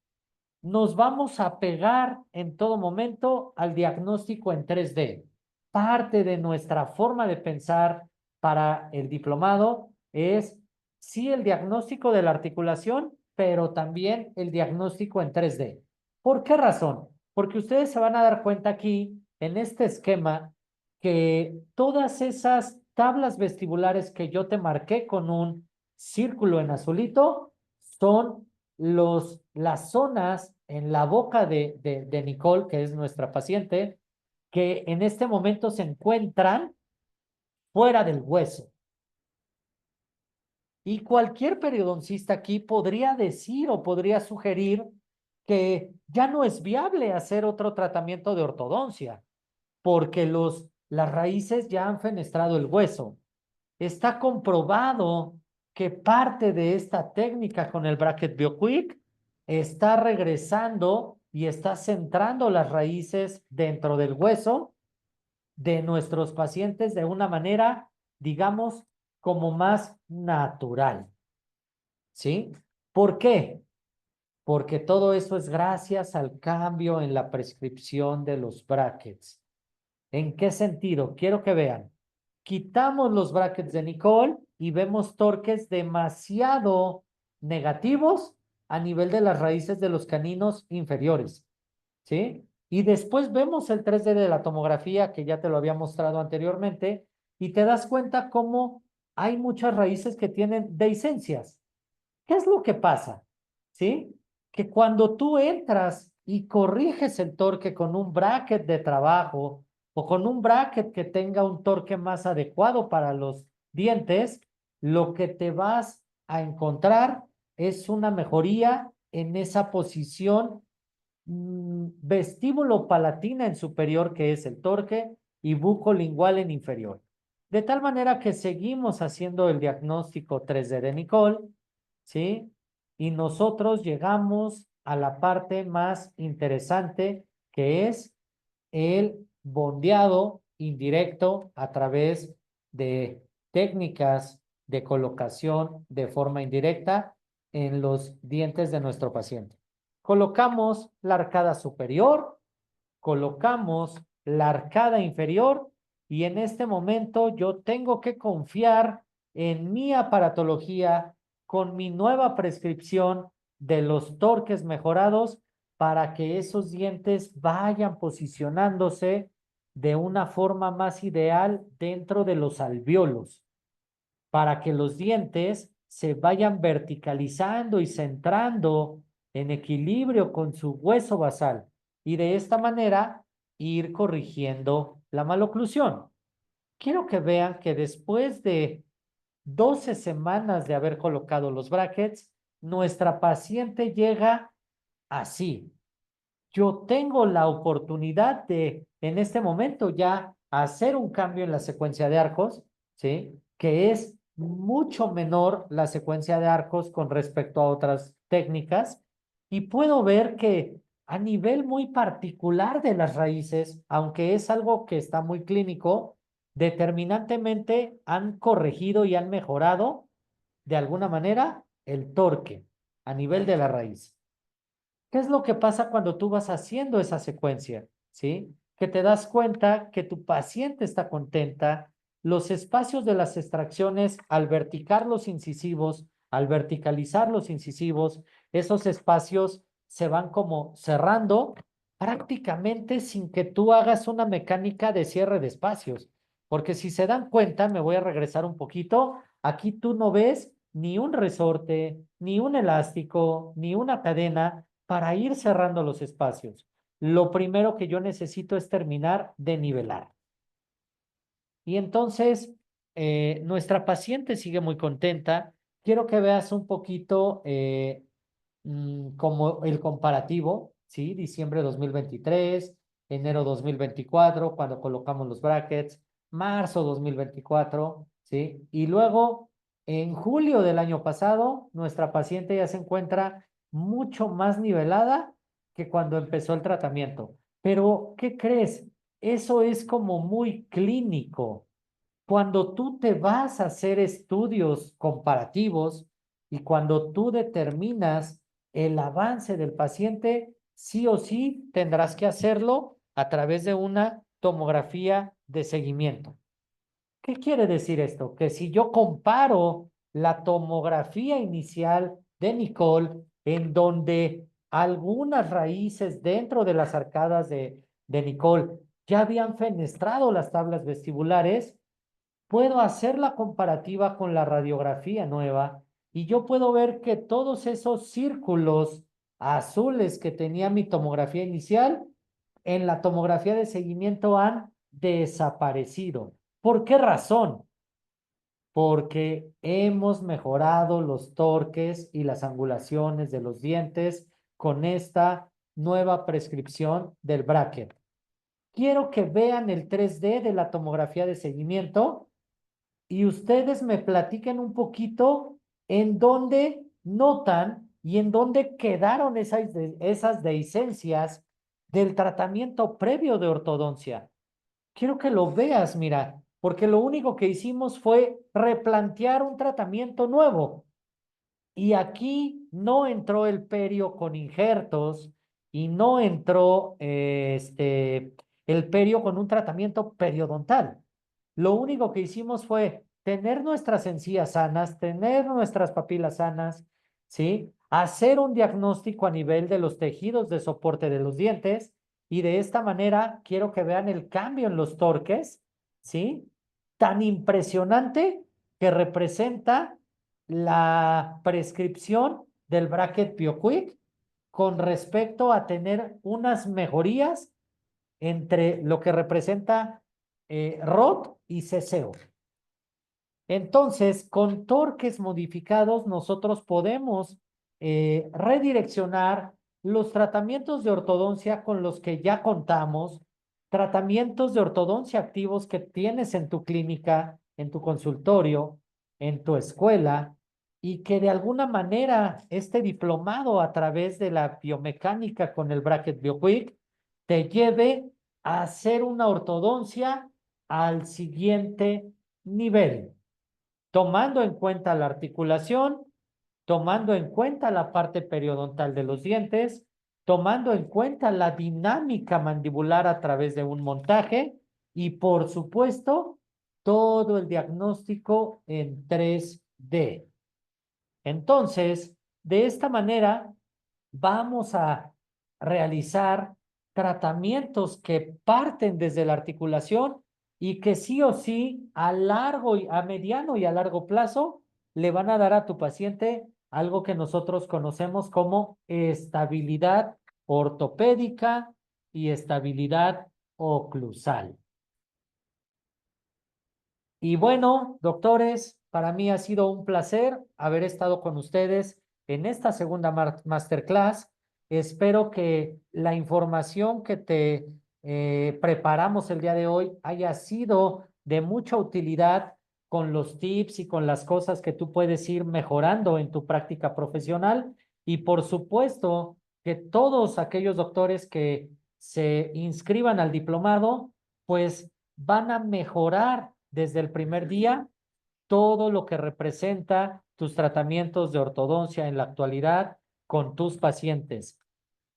nos vamos a pegar en todo momento al diagnóstico en 3D. Parte de nuestra forma de pensar para el diplomado es sí el diagnóstico de la articulación, pero también el diagnóstico en 3D. ¿Por qué razón? Porque ustedes se van a dar cuenta aquí, en este esquema, que todas esas tablas vestibulares que yo te marqué con un círculo en azulito son las zonas en la boca de Nicole, que es nuestra paciente, que en este momento se encuentran fuera del hueso. Y cualquier periodoncista aquí podría decir o podría sugerir que ya no es viable hacer otro tratamiento de ortodoncia, porque las raíces ya han fenestrado el hueso. Está comprobado que parte de esta técnica con el bracket BioQuick está regresando y está centrando las raíces dentro del hueso de nuestros pacientes de una manera, digamos, como más natural. ¿Sí? ¿Por qué? Porque todo eso es gracias al cambio en la prescripción de los brackets. ¿En qué sentido? Quiero que vean. Quitamos los brackets de Nicole y vemos torques demasiado negativos a nivel de las raíces de los caninos inferiores, ¿sí? Y después vemos el 3D de la tomografía, que ya te lo había mostrado anteriormente, y te das cuenta cómo hay muchas raíces que tienen dehiscencias. ¿Qué es lo que pasa? ¿Sí? Que cuando tú entras y corriges el torque con un bracket de trabajo o con un bracket que tenga un torque más adecuado para los dientes, lo que te vas a encontrar es una mejoría en esa posición vestíbulo palatina en superior, que es el torque, y bucolingual en inferior. De tal manera que seguimos haciendo el diagnóstico 3D de Nicole, ¿sí? Y nosotros llegamos a la parte más interesante, que es el bondeado indirecto a través de técnicas de colocación de forma indirecta en los dientes de nuestro paciente. Colocamos la arcada superior, colocamos la arcada inferior y en este momento yo tengo que confiar en mi aparatología con mi nueva prescripción de los torques mejorados para que esos dientes vayan posicionándose de una forma más ideal dentro de los alvéolos, para que los dientes se vayan verticalizando y centrando en equilibrio con su hueso basal y de esta manera ir corrigiendo la maloclusión. Quiero que vean que después de 12 semanas de haber colocado los brackets, nuestra paciente llega así. Yo tengo la oportunidad de, en este momento, ya hacer un cambio en la secuencia de arcos, ¿sí? Que es mucho menor la secuencia de arcos con respecto a otras técnicas. Y puedo ver que a nivel muy particular de las raíces, aunque es algo que está muy clínico, determinantemente han corregido y han mejorado de alguna manera el torque a nivel de la raíz. ¿Qué es lo que pasa cuando tú vas haciendo esa secuencia? ¿Sí? Que te das cuenta que tu paciente está contenta, los espacios de las extracciones, al verticar los incisivos, al verticalizar los incisivos, esos espacios se van como cerrando prácticamente sin que tú hagas una mecánica de cierre de espacios. Porque si se dan cuenta, me voy a regresar un poquito, aquí tú no ves ni un resorte, ni un elástico, ni una cadena para ir cerrando los espacios. Lo primero que yo necesito es terminar de nivelar. Y entonces, nuestra paciente sigue muy contenta. Quiero que veas un poquito como el comparativo, ¿sí? Diciembre de 2023, enero 2024, cuando colocamos los brackets, marzo 2024, ¿sí? Y luego, en julio del año pasado, nuestra paciente ya se encuentra mucho más nivelada que cuando empezó el tratamiento. Pero, ¿qué crees? Eso es como muy clínico. Cuando tú te vas a hacer estudios comparativos y cuando tú determinas el avance del paciente, sí o sí tendrás que hacerlo a través de una tomografía de seguimiento. ¿Qué quiere decir esto? Que si yo comparo la tomografía inicial de Nicole, en donde algunas raíces dentro de las arcadas de Nicole ya habían fenestrado las tablas vestibulares, puedo hacer la comparativa con la radiografía nueva y yo puedo ver que todos esos círculos azules que tenía mi tomografía inicial, en la tomografía de seguimiento han desaparecido. ¿Por qué razón? Porque hemos mejorado los torques y las angulaciones de los dientes con esta nueva prescripción del bracket. Quiero que vean el 3D de la tomografía de seguimiento y ustedes me platiquen un poquito en dónde notan y en dónde quedaron esas dehiscencias del tratamiento previo de ortodoncia. Quiero que lo veas, mira, porque lo único que hicimos fue replantear un tratamiento nuevo. Y aquí no entró el perio con injertos y no entró el perio con un tratamiento periodontal. Lo único que hicimos fue tener nuestras encías sanas, tener nuestras papilas sanas, ¿sí? Hacer un diagnóstico a nivel de los tejidos de soporte de los dientes y de esta manera quiero que vean el cambio en los torques, ¿sí? Tan impresionante que representa la prescripción del bracket BioQuick con respecto a tener unas mejorías entre lo que representa ROT y ceseo. Entonces, con torques modificados, nosotros podemos redireccionar los tratamientos de ortodoncia con los que ya contamos, tratamientos de ortodoncia activos que tienes en tu clínica, en tu consultorio, en tu escuela, y que de alguna manera este diplomado a través de la biomecánica con el bracket BioQuick te lleve a hacer una ortodoncia al siguiente nivel, tomando en cuenta la articulación, tomando en cuenta la parte periodontal de los dientes, tomando en cuenta la dinámica mandibular a través de un montaje y, por supuesto, todo el diagnóstico en 3D. Entonces, de esta manera, vamos a realizar tratamientos que parten desde la articulación y que sí o sí a mediano y a largo plazo le van a dar a tu paciente algo que nosotros conocemos como estabilidad ortopédica y estabilidad oclusal. Y bueno, doctores, para mí ha sido un placer haber estado con ustedes en esta segunda masterclass. Espero que la información que te preparamos el día de hoy haya sido de mucha utilidad con los tips y con las cosas que tú puedes ir mejorando en tu práctica profesional. Y por supuesto que todos aquellos doctores que se inscriban al diplomado, pues van a mejorar desde el primer día todo lo que representa tus tratamientos de ortodoncia en la actualidad con tus pacientes.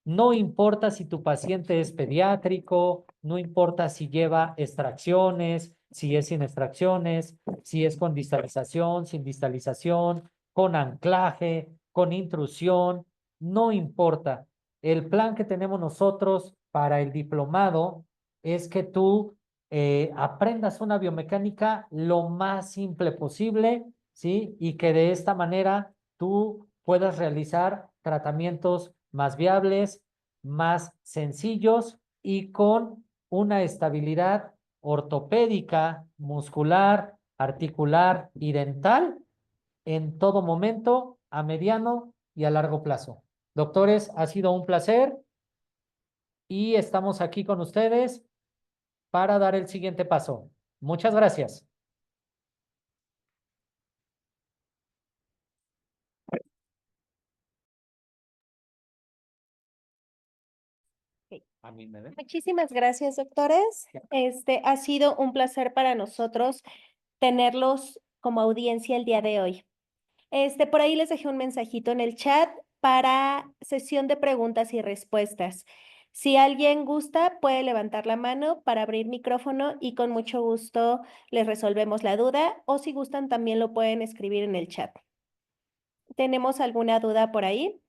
No importa si tu paciente es pediátrico, no importa si lleva extracciones, si es sin extracciones, si es con distalización, sin distalización, con anclaje, con intrusión, no importa. El plan que tenemos nosotros para el diplomado es que tú aprendas una biomecánica lo más simple posible, ¿sí? Y que de esta manera tú puedas realizar tratamientos más viables, más sencillos y con una estabilidad ortopédica, muscular, articular y dental en todo momento, a mediano y a largo plazo. Doctores, ha sido un placer y estamos aquí con ustedes para dar el siguiente paso. Muchas gracias. A mí me ven. Muchísimas gracias, doctores. Ha sido un placer para nosotros tenerlos como audiencia el día de hoy. Por ahí les dejé un mensajito en el chat para sesión de preguntas y respuestas. Si alguien gusta, puede levantar la mano para abrir micrófono y con mucho gusto les resolvemos la duda, o si gustan también lo pueden escribir en el chat. ¿Tenemos alguna duda por ahí?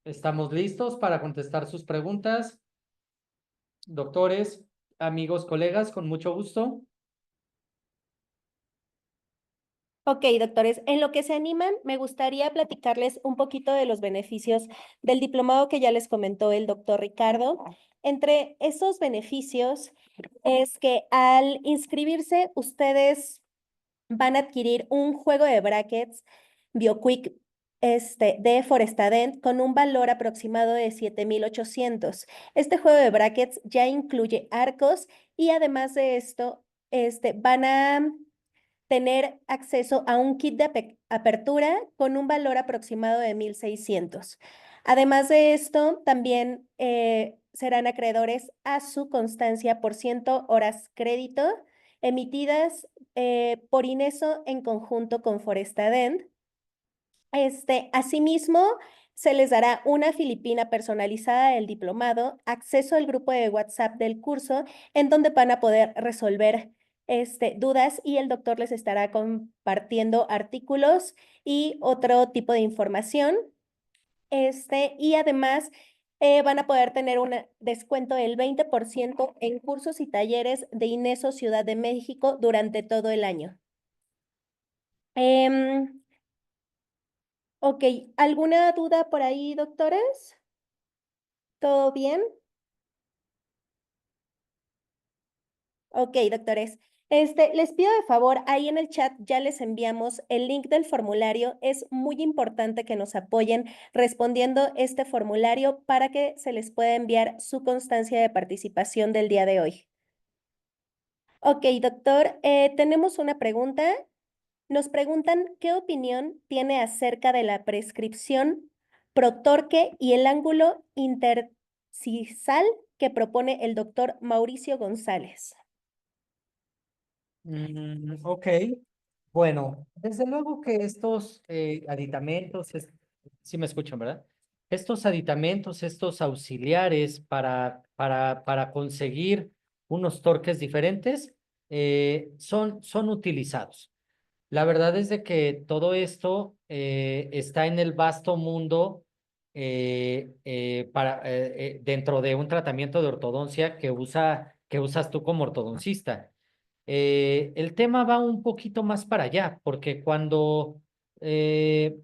Estamos listos para contestar sus preguntas. Doctores, amigos, colegas, con mucho gusto. Ok, doctores, en lo que se animan, me gustaría platicarles un poquito de los beneficios del diplomado que ya les comentó el doctor Ricardo. Entre esos beneficios es que al inscribirse, ustedes van a adquirir un juego de brackets BioQuick de Forestadent con un valor aproximado de 7,800. Este juego de brackets ya incluye arcos y además de esto, van a tener acceso a un kit de apertura con un valor aproximado de 1,600. Además de esto, también serán acreedores a su constancia por 100 horas crédito emitidas por INESO en conjunto con Forestadent. Asimismo, se les dará una filipina personalizada del diplomado, acceso al grupo de WhatsApp del curso, en donde van a poder resolver dudas y el doctor les estará compartiendo artículos y otro tipo de información. Y además van a poder tener un descuento del 20% en cursos y talleres de INESO Ciudad de México durante todo el año. Ok, ¿alguna duda por ahí, doctores? ¿Todo bien? Ok, doctores. Les pido de favor, ahí en el chat ya les enviamos el link del formulario. Es muy importante que nos apoyen respondiendo este formulario para que se les pueda enviar su constancia de participación del día de hoy. Ok, doctor, tenemos una pregunta. Nos preguntan qué opinión tiene acerca de la prescripción Protorque y el ángulo intercisal que propone el doctor Mauricio González. Ok, bueno, desde luego que estos aditamentos, sí me escuchan, ¿verdad? Estos aditamentos, estos auxiliares para conseguir unos torques diferentes, son utilizados. La verdad es de que todo esto está en el vasto mundo dentro de un tratamiento de ortodoncia que usas tú como ortodoncista. El tema va un poquito más para allá, porque cuando eh,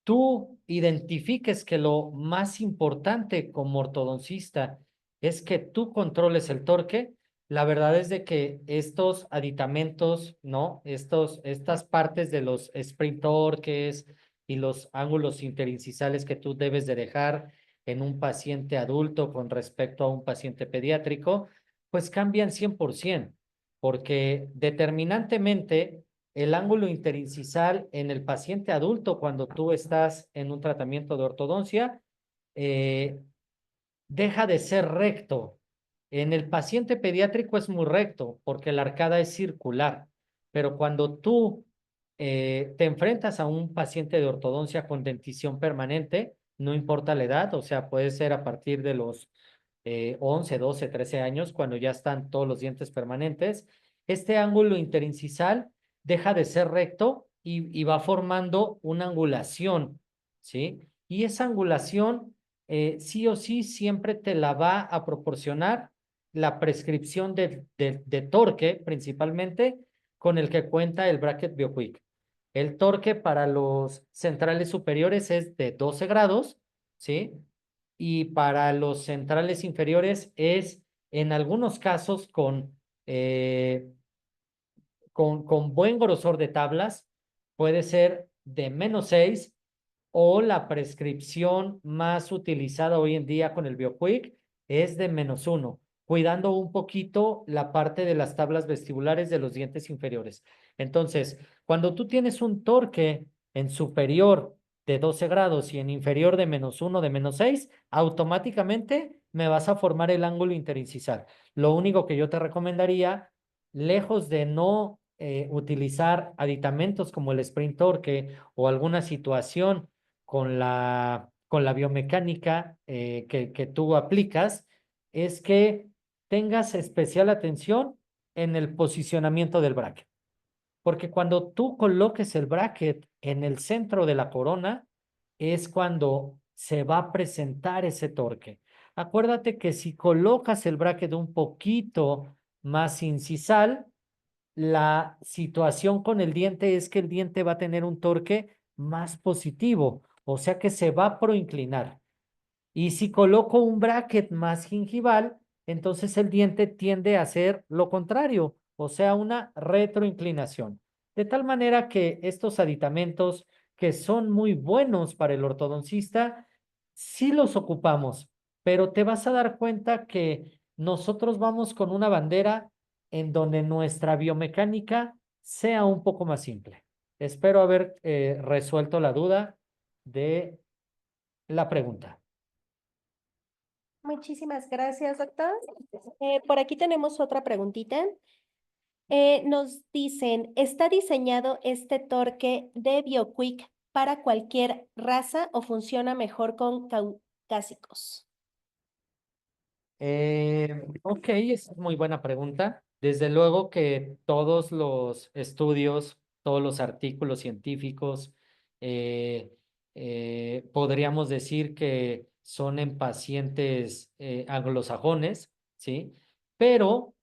tú identifiques que lo más importante como ortodoncista es que tú controles el torque, la verdad es de que estos aditamentos, ¿no? Estas partes de los sprint torques y los ángulos interincisales que tú debes de dejar en un paciente adulto con respecto a un paciente pediátrico, pues cambian 100%, porque determinantemente el ángulo interincisal en el paciente adulto cuando tú estás en un tratamiento de ortodoncia eh, deja de ser recto. En el paciente pediátrico es muy recto porque la arcada es circular, pero cuando tú te enfrentas a un paciente de ortodoncia con dentición permanente, no importa la edad, o sea, puede ser a partir de los 11, 12, 13 años, cuando ya están todos los dientes permanentes, este ángulo interincisal deja de ser recto y va formando una angulación, ¿sí? Y esa angulación sí o sí siempre te la va a proporcionar la prescripción de torque, principalmente, con el que cuenta el bracket BioQuick. El torque para los centrales superiores es de 12 grados, ¿sí? Y para los centrales inferiores es, en algunos casos, con buen grosor de tablas, puede ser de -6 o la prescripción más utilizada hoy en día con el BioQuick es de -1, cuidando un poquito la parte de las tablas vestibulares de los dientes inferiores. Entonces, cuando tú tienes un torque en superior de 12 grados y en inferior de -1, de -6, automáticamente me vas a formar el ángulo interincisal. Lo único que yo te recomendaría, lejos de no utilizar aditamentos como el sprint torque o alguna situación con la biomecánica que tú aplicas, es que tengas especial atención en el posicionamiento del bracket. Porque cuando tú coloques el bracket en el centro de la corona, es cuando se va a presentar ese torque. Acuérdate que si colocas el bracket un poquito más incisal, la situación con el diente es que el diente va a tener un torque más positivo, o sea que se va a proinclinar. Y si coloco un bracket más gingival, entonces el diente tiende a hacer lo contrario, o sea, una retroinclinación. De tal manera que estos aditamentos que son muy buenos para el ortodoncista, sí los ocupamos, pero te vas a dar cuenta que nosotros vamos con una bandera en donde nuestra biomecánica sea un poco más simple. Espero haber resuelto la duda de la pregunta. Muchísimas gracias, doctor. Por aquí tenemos otra preguntita. Nos dicen, ¿está diseñado este torque de BioQuick para cualquier raza o funciona mejor con caucásicos? Ok, esa es muy buena pregunta. Desde luego que todos los estudios, todos los artículos científicos, eh, podríamos decir que son en pacientes anglosajones, ¿sí? Pero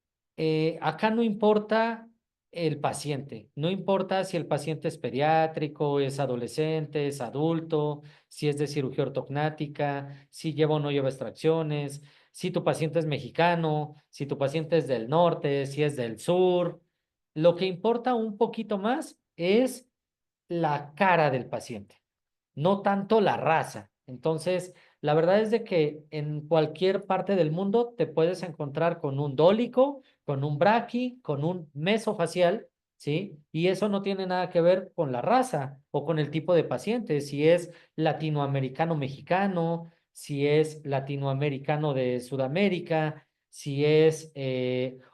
acá no importa el paciente, no importa si el paciente es pediátrico, es adolescente, es adulto, si es de cirugía ortognática, si lleva o no lleva extracciones, si tu paciente es mexicano, si tu paciente es del norte, si es del sur. Lo que importa un poquito más es la cara del paciente, no tanto la raza. Entonces, la verdad es de que en cualquier parte del mundo te puedes encontrar con un dólico, con un braqui, con un mesofacial, ¿sí? Y eso no tiene nada que ver con la raza o con el tipo de paciente, si es latinoamericano mexicano, si es latinoamericano de Sudamérica, si es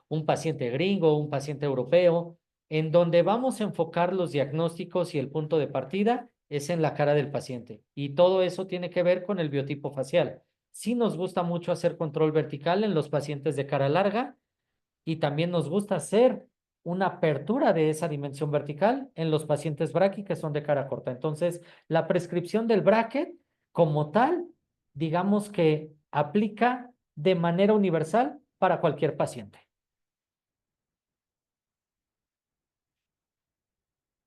un paciente gringo, un paciente europeo. En donde vamos a enfocar los diagnósticos y el punto de partida es en la cara del paciente. Y todo eso tiene que ver con el biotipo facial. Sí nos gusta mucho hacer control vertical en los pacientes de cara larga y también nos gusta hacer una apertura de esa dimensión vertical en los pacientes braqui que son de cara corta. Entonces, la prescripción del bracket como tal, digamos que aplica de manera universal para cualquier paciente.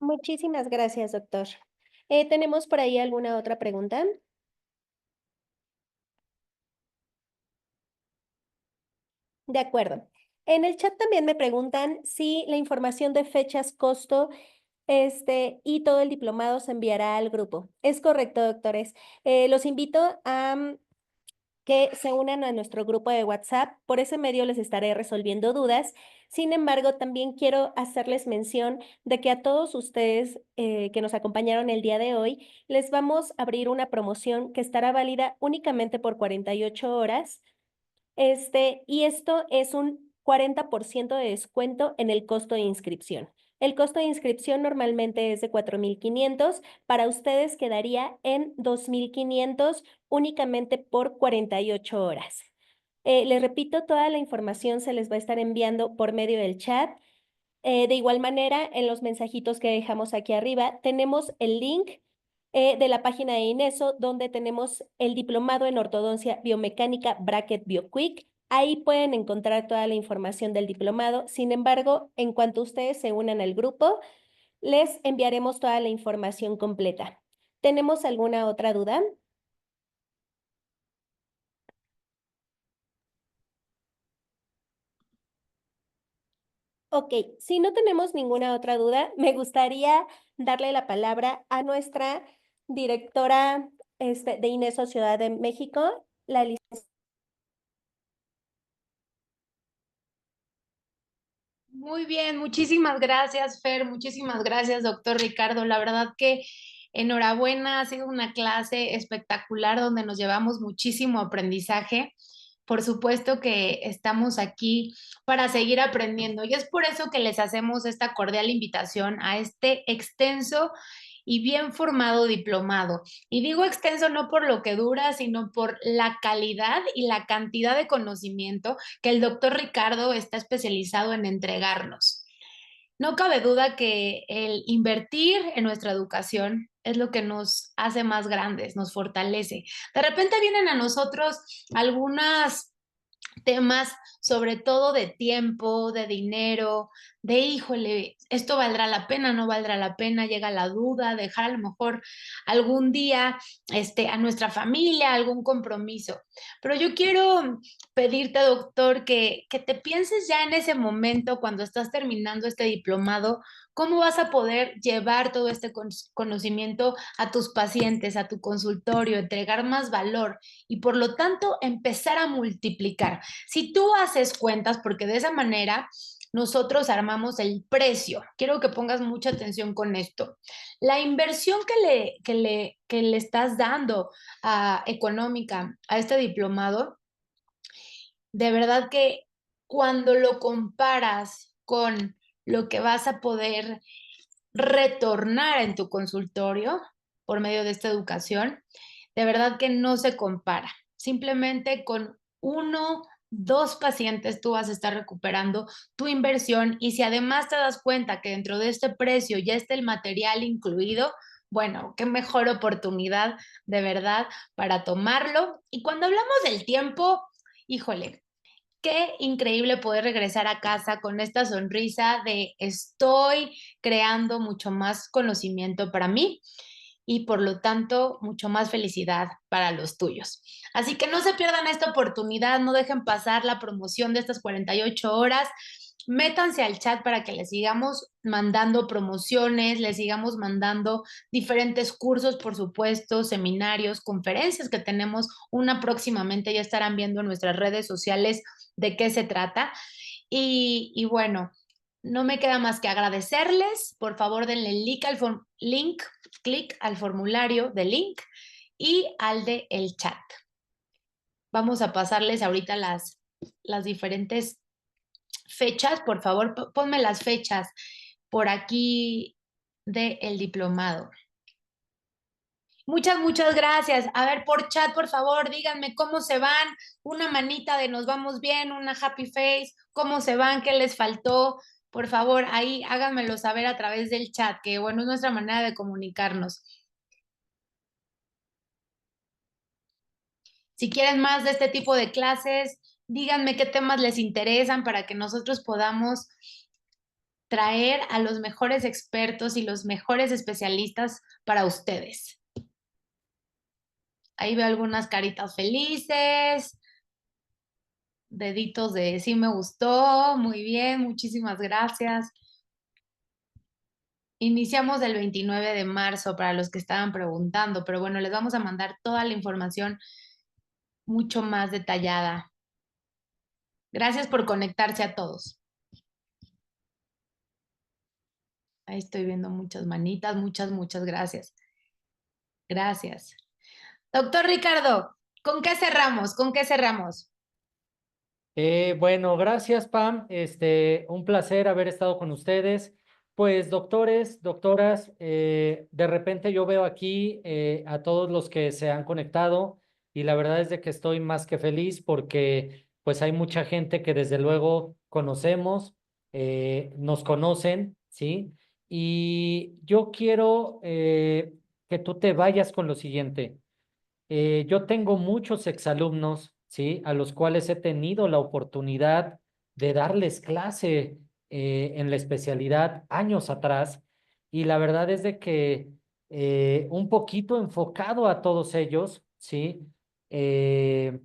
Muchísimas gracias, doctor. ¿Tenemos por ahí alguna otra pregunta? De acuerdo. En el chat también me preguntan si la información de fechas, costo, y todo el diplomado se enviará al grupo. Es correcto, doctores. Los invito a que se unan a nuestro grupo de WhatsApp. Por ese medio les estaré resolviendo dudas. Sin embargo, también quiero hacerles mención de que a todos ustedes que nos acompañaron el día de hoy, les vamos a abrir una promoción que estará válida únicamente por 48 horas. Y esto es un 40% de descuento en el costo de inscripción. El costo de inscripción normalmente es de 4,500. Para ustedes quedaría en 2,500 únicamente por 48 horas. Les repito, toda la información se les va a estar enviando por medio del chat. De igual manera, en los mensajitos que dejamos aquí arriba, tenemos el link de la página de INESO, donde tenemos el diplomado en ortodoncia biomecánica Bracket BioQuick. Ahí pueden encontrar toda la información del diplomado. Sin embargo, en cuanto ustedes se unan al grupo, les enviaremos toda la información completa. ¿Tenemos alguna otra duda? Ok, si no tenemos ninguna otra duda, me gustaría darle la palabra a nuestra directora de INESO Ciudad de México, la Muy bien, muchísimas gracias, Fer, muchísimas gracias, doctor Ricardo. La verdad que enhorabuena, ha sido una clase espectacular donde nos llevamos muchísimo aprendizaje. Por supuesto que estamos aquí para seguir aprendiendo y es por eso que les hacemos esta cordial invitación a este extenso y bien formado diplomado. Y digo extenso no por lo que dura, sino por la calidad y la cantidad de conocimiento que el doctor Ricardo está especializado en entregarnos. No cabe duda que el invertir en nuestra educación es lo que nos hace más grandes, nos fortalece. De repente vienen a nosotros algunas temas, sobre todo de tiempo, de dinero, de híjole, esto valdrá la pena, no valdrá la pena, llega la duda, dejar a lo mejor algún día a nuestra familia, algún compromiso. Pero yo quiero pedirte, doctor, que te pienses ya en ese momento cuando estás terminando este diplomado, cómo vas a poder llevar todo este conocimiento a tus pacientes, a tu consultorio, entregar más valor y por lo tanto empezar a multiplicar. Si tú haces cuentas, porque de esa manera nosotros armamos el precio. Quiero que pongas mucha atención con esto. La inversión que le estás dando económica a este diplomado, de verdad que cuando lo comparas con lo que vas a poder retornar en tu consultorio por medio de esta educación, de verdad que no se compara. Simplemente con uno, dos pacientes tú vas a estar recuperando tu inversión y si además te das cuenta que dentro de este precio ya está el material incluido, bueno, qué mejor oportunidad de verdad para tomarlo. Y cuando hablamos del tiempo, híjole, qué increíble poder regresar a casa con esta sonrisa de estoy creando mucho más conocimiento para mí y por lo tanto mucho más felicidad para los tuyos. Así que no se pierdan esta oportunidad, no dejen pasar la promoción de estas 48 horas. Métanse al chat para que les sigamos mandando promociones, les sigamos mandando diferentes cursos, por supuesto, seminarios, conferencias que tenemos. Una próximamente ya estarán viendo en nuestras redes sociales de qué se trata. Y bueno, no me queda más que agradecerles. Por favor, denle clic al formulario de link y al de el chat. Vamos a pasarles ahorita las diferentes fechas. Por favor, ponme las fechas por aquí del diplomado. Muchas gracias. A ver, por chat, por favor, díganme cómo se van. Una manita de nos vamos bien, una happy face, cómo se van, qué les faltó. Por favor, ahí háganmelo saber a través del chat, que bueno, es nuestra manera de comunicarnos. Si quieren más de este tipo de clases, díganme qué temas les interesan para que nosotros podamos traer a los mejores expertos y los mejores especialistas para ustedes. Ahí veo algunas caritas felices, deditos de sí me gustó, muy bien, muchísimas gracias. Iniciamos el 29 de marzo para los que estaban preguntando, pero bueno, les vamos a mandar toda la información mucho más detallada. Gracias por conectarse a todos. Ahí estoy viendo muchas manitas, muchas gracias. Gracias. Doctor Ricardo, ¿con qué cerramos? ¿Con qué cerramos? Bueno, gracias, Pam. Un placer haber estado con ustedes. Pues, doctores, doctoras, de repente yo veo aquí a todos los que se han conectado y la verdad es de que estoy más que feliz porque pues hay mucha gente que desde luego conocemos, nos conocen, ¿sí? Y yo quiero que tú te vayas con lo siguiente. Yo tengo muchos exalumnos, ¿sí? A los cuales he tenido la oportunidad de darles clase en la especialidad años atrás y la verdad es de que un poquito enfocado a todos ellos, ¿sí? Eh,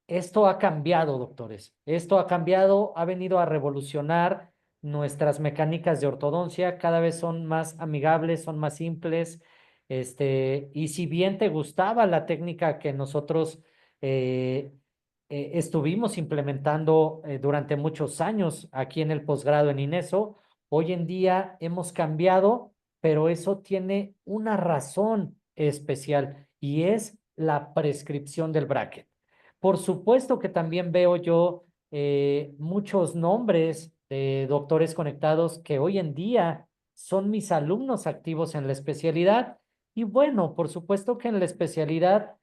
Esto ha cambiado, doctores. Esto ha cambiado, ha venido a revolucionar nuestras mecánicas de ortodoncia. Cada vez son más amigables, son más simples. Y si bien te gustaba la técnica que nosotros estuvimos implementando durante muchos años aquí en el posgrado en INESO, hoy en día hemos cambiado, pero eso tiene una razón especial y es la prescripción del bracket. Por supuesto que también veo yo muchos nombres de doctores conectados que hoy en día son mis alumnos activos en la especialidad. Y bueno, por supuesto que en la especialidad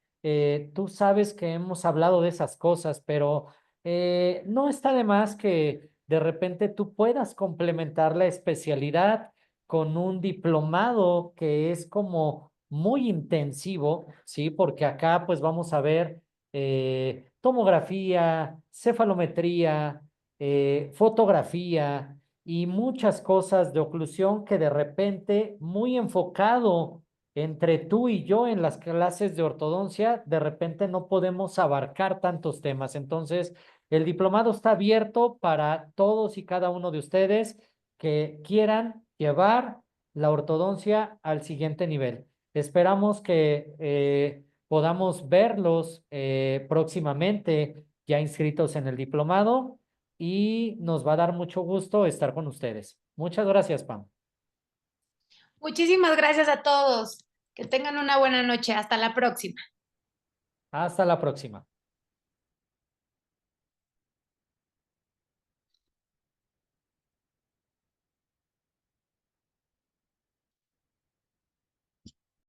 tú sabes que hemos hablado de esas cosas, pero no está de más que de repente tú puedas complementar la especialidad con un diplomado que es como muy intensivo, ¿sí? Porque acá pues vamos a ver tomografía, cefalometría, fotografía y muchas cosas de oclusión que de repente muy enfocado entre tú y yo en las clases de ortodoncia, de repente no podemos abarcar tantos temas. Entonces, el diplomado está abierto para todos y cada uno de ustedes que quieran llevar la ortodoncia al siguiente nivel. Esperamos que podamos verlos próximamente ya inscritos en el diplomado y nos va a dar mucho gusto estar con ustedes. Muchas gracias, Pam. Muchísimas gracias a todos. Que tengan una buena noche. Hasta la próxima. Hasta la próxima.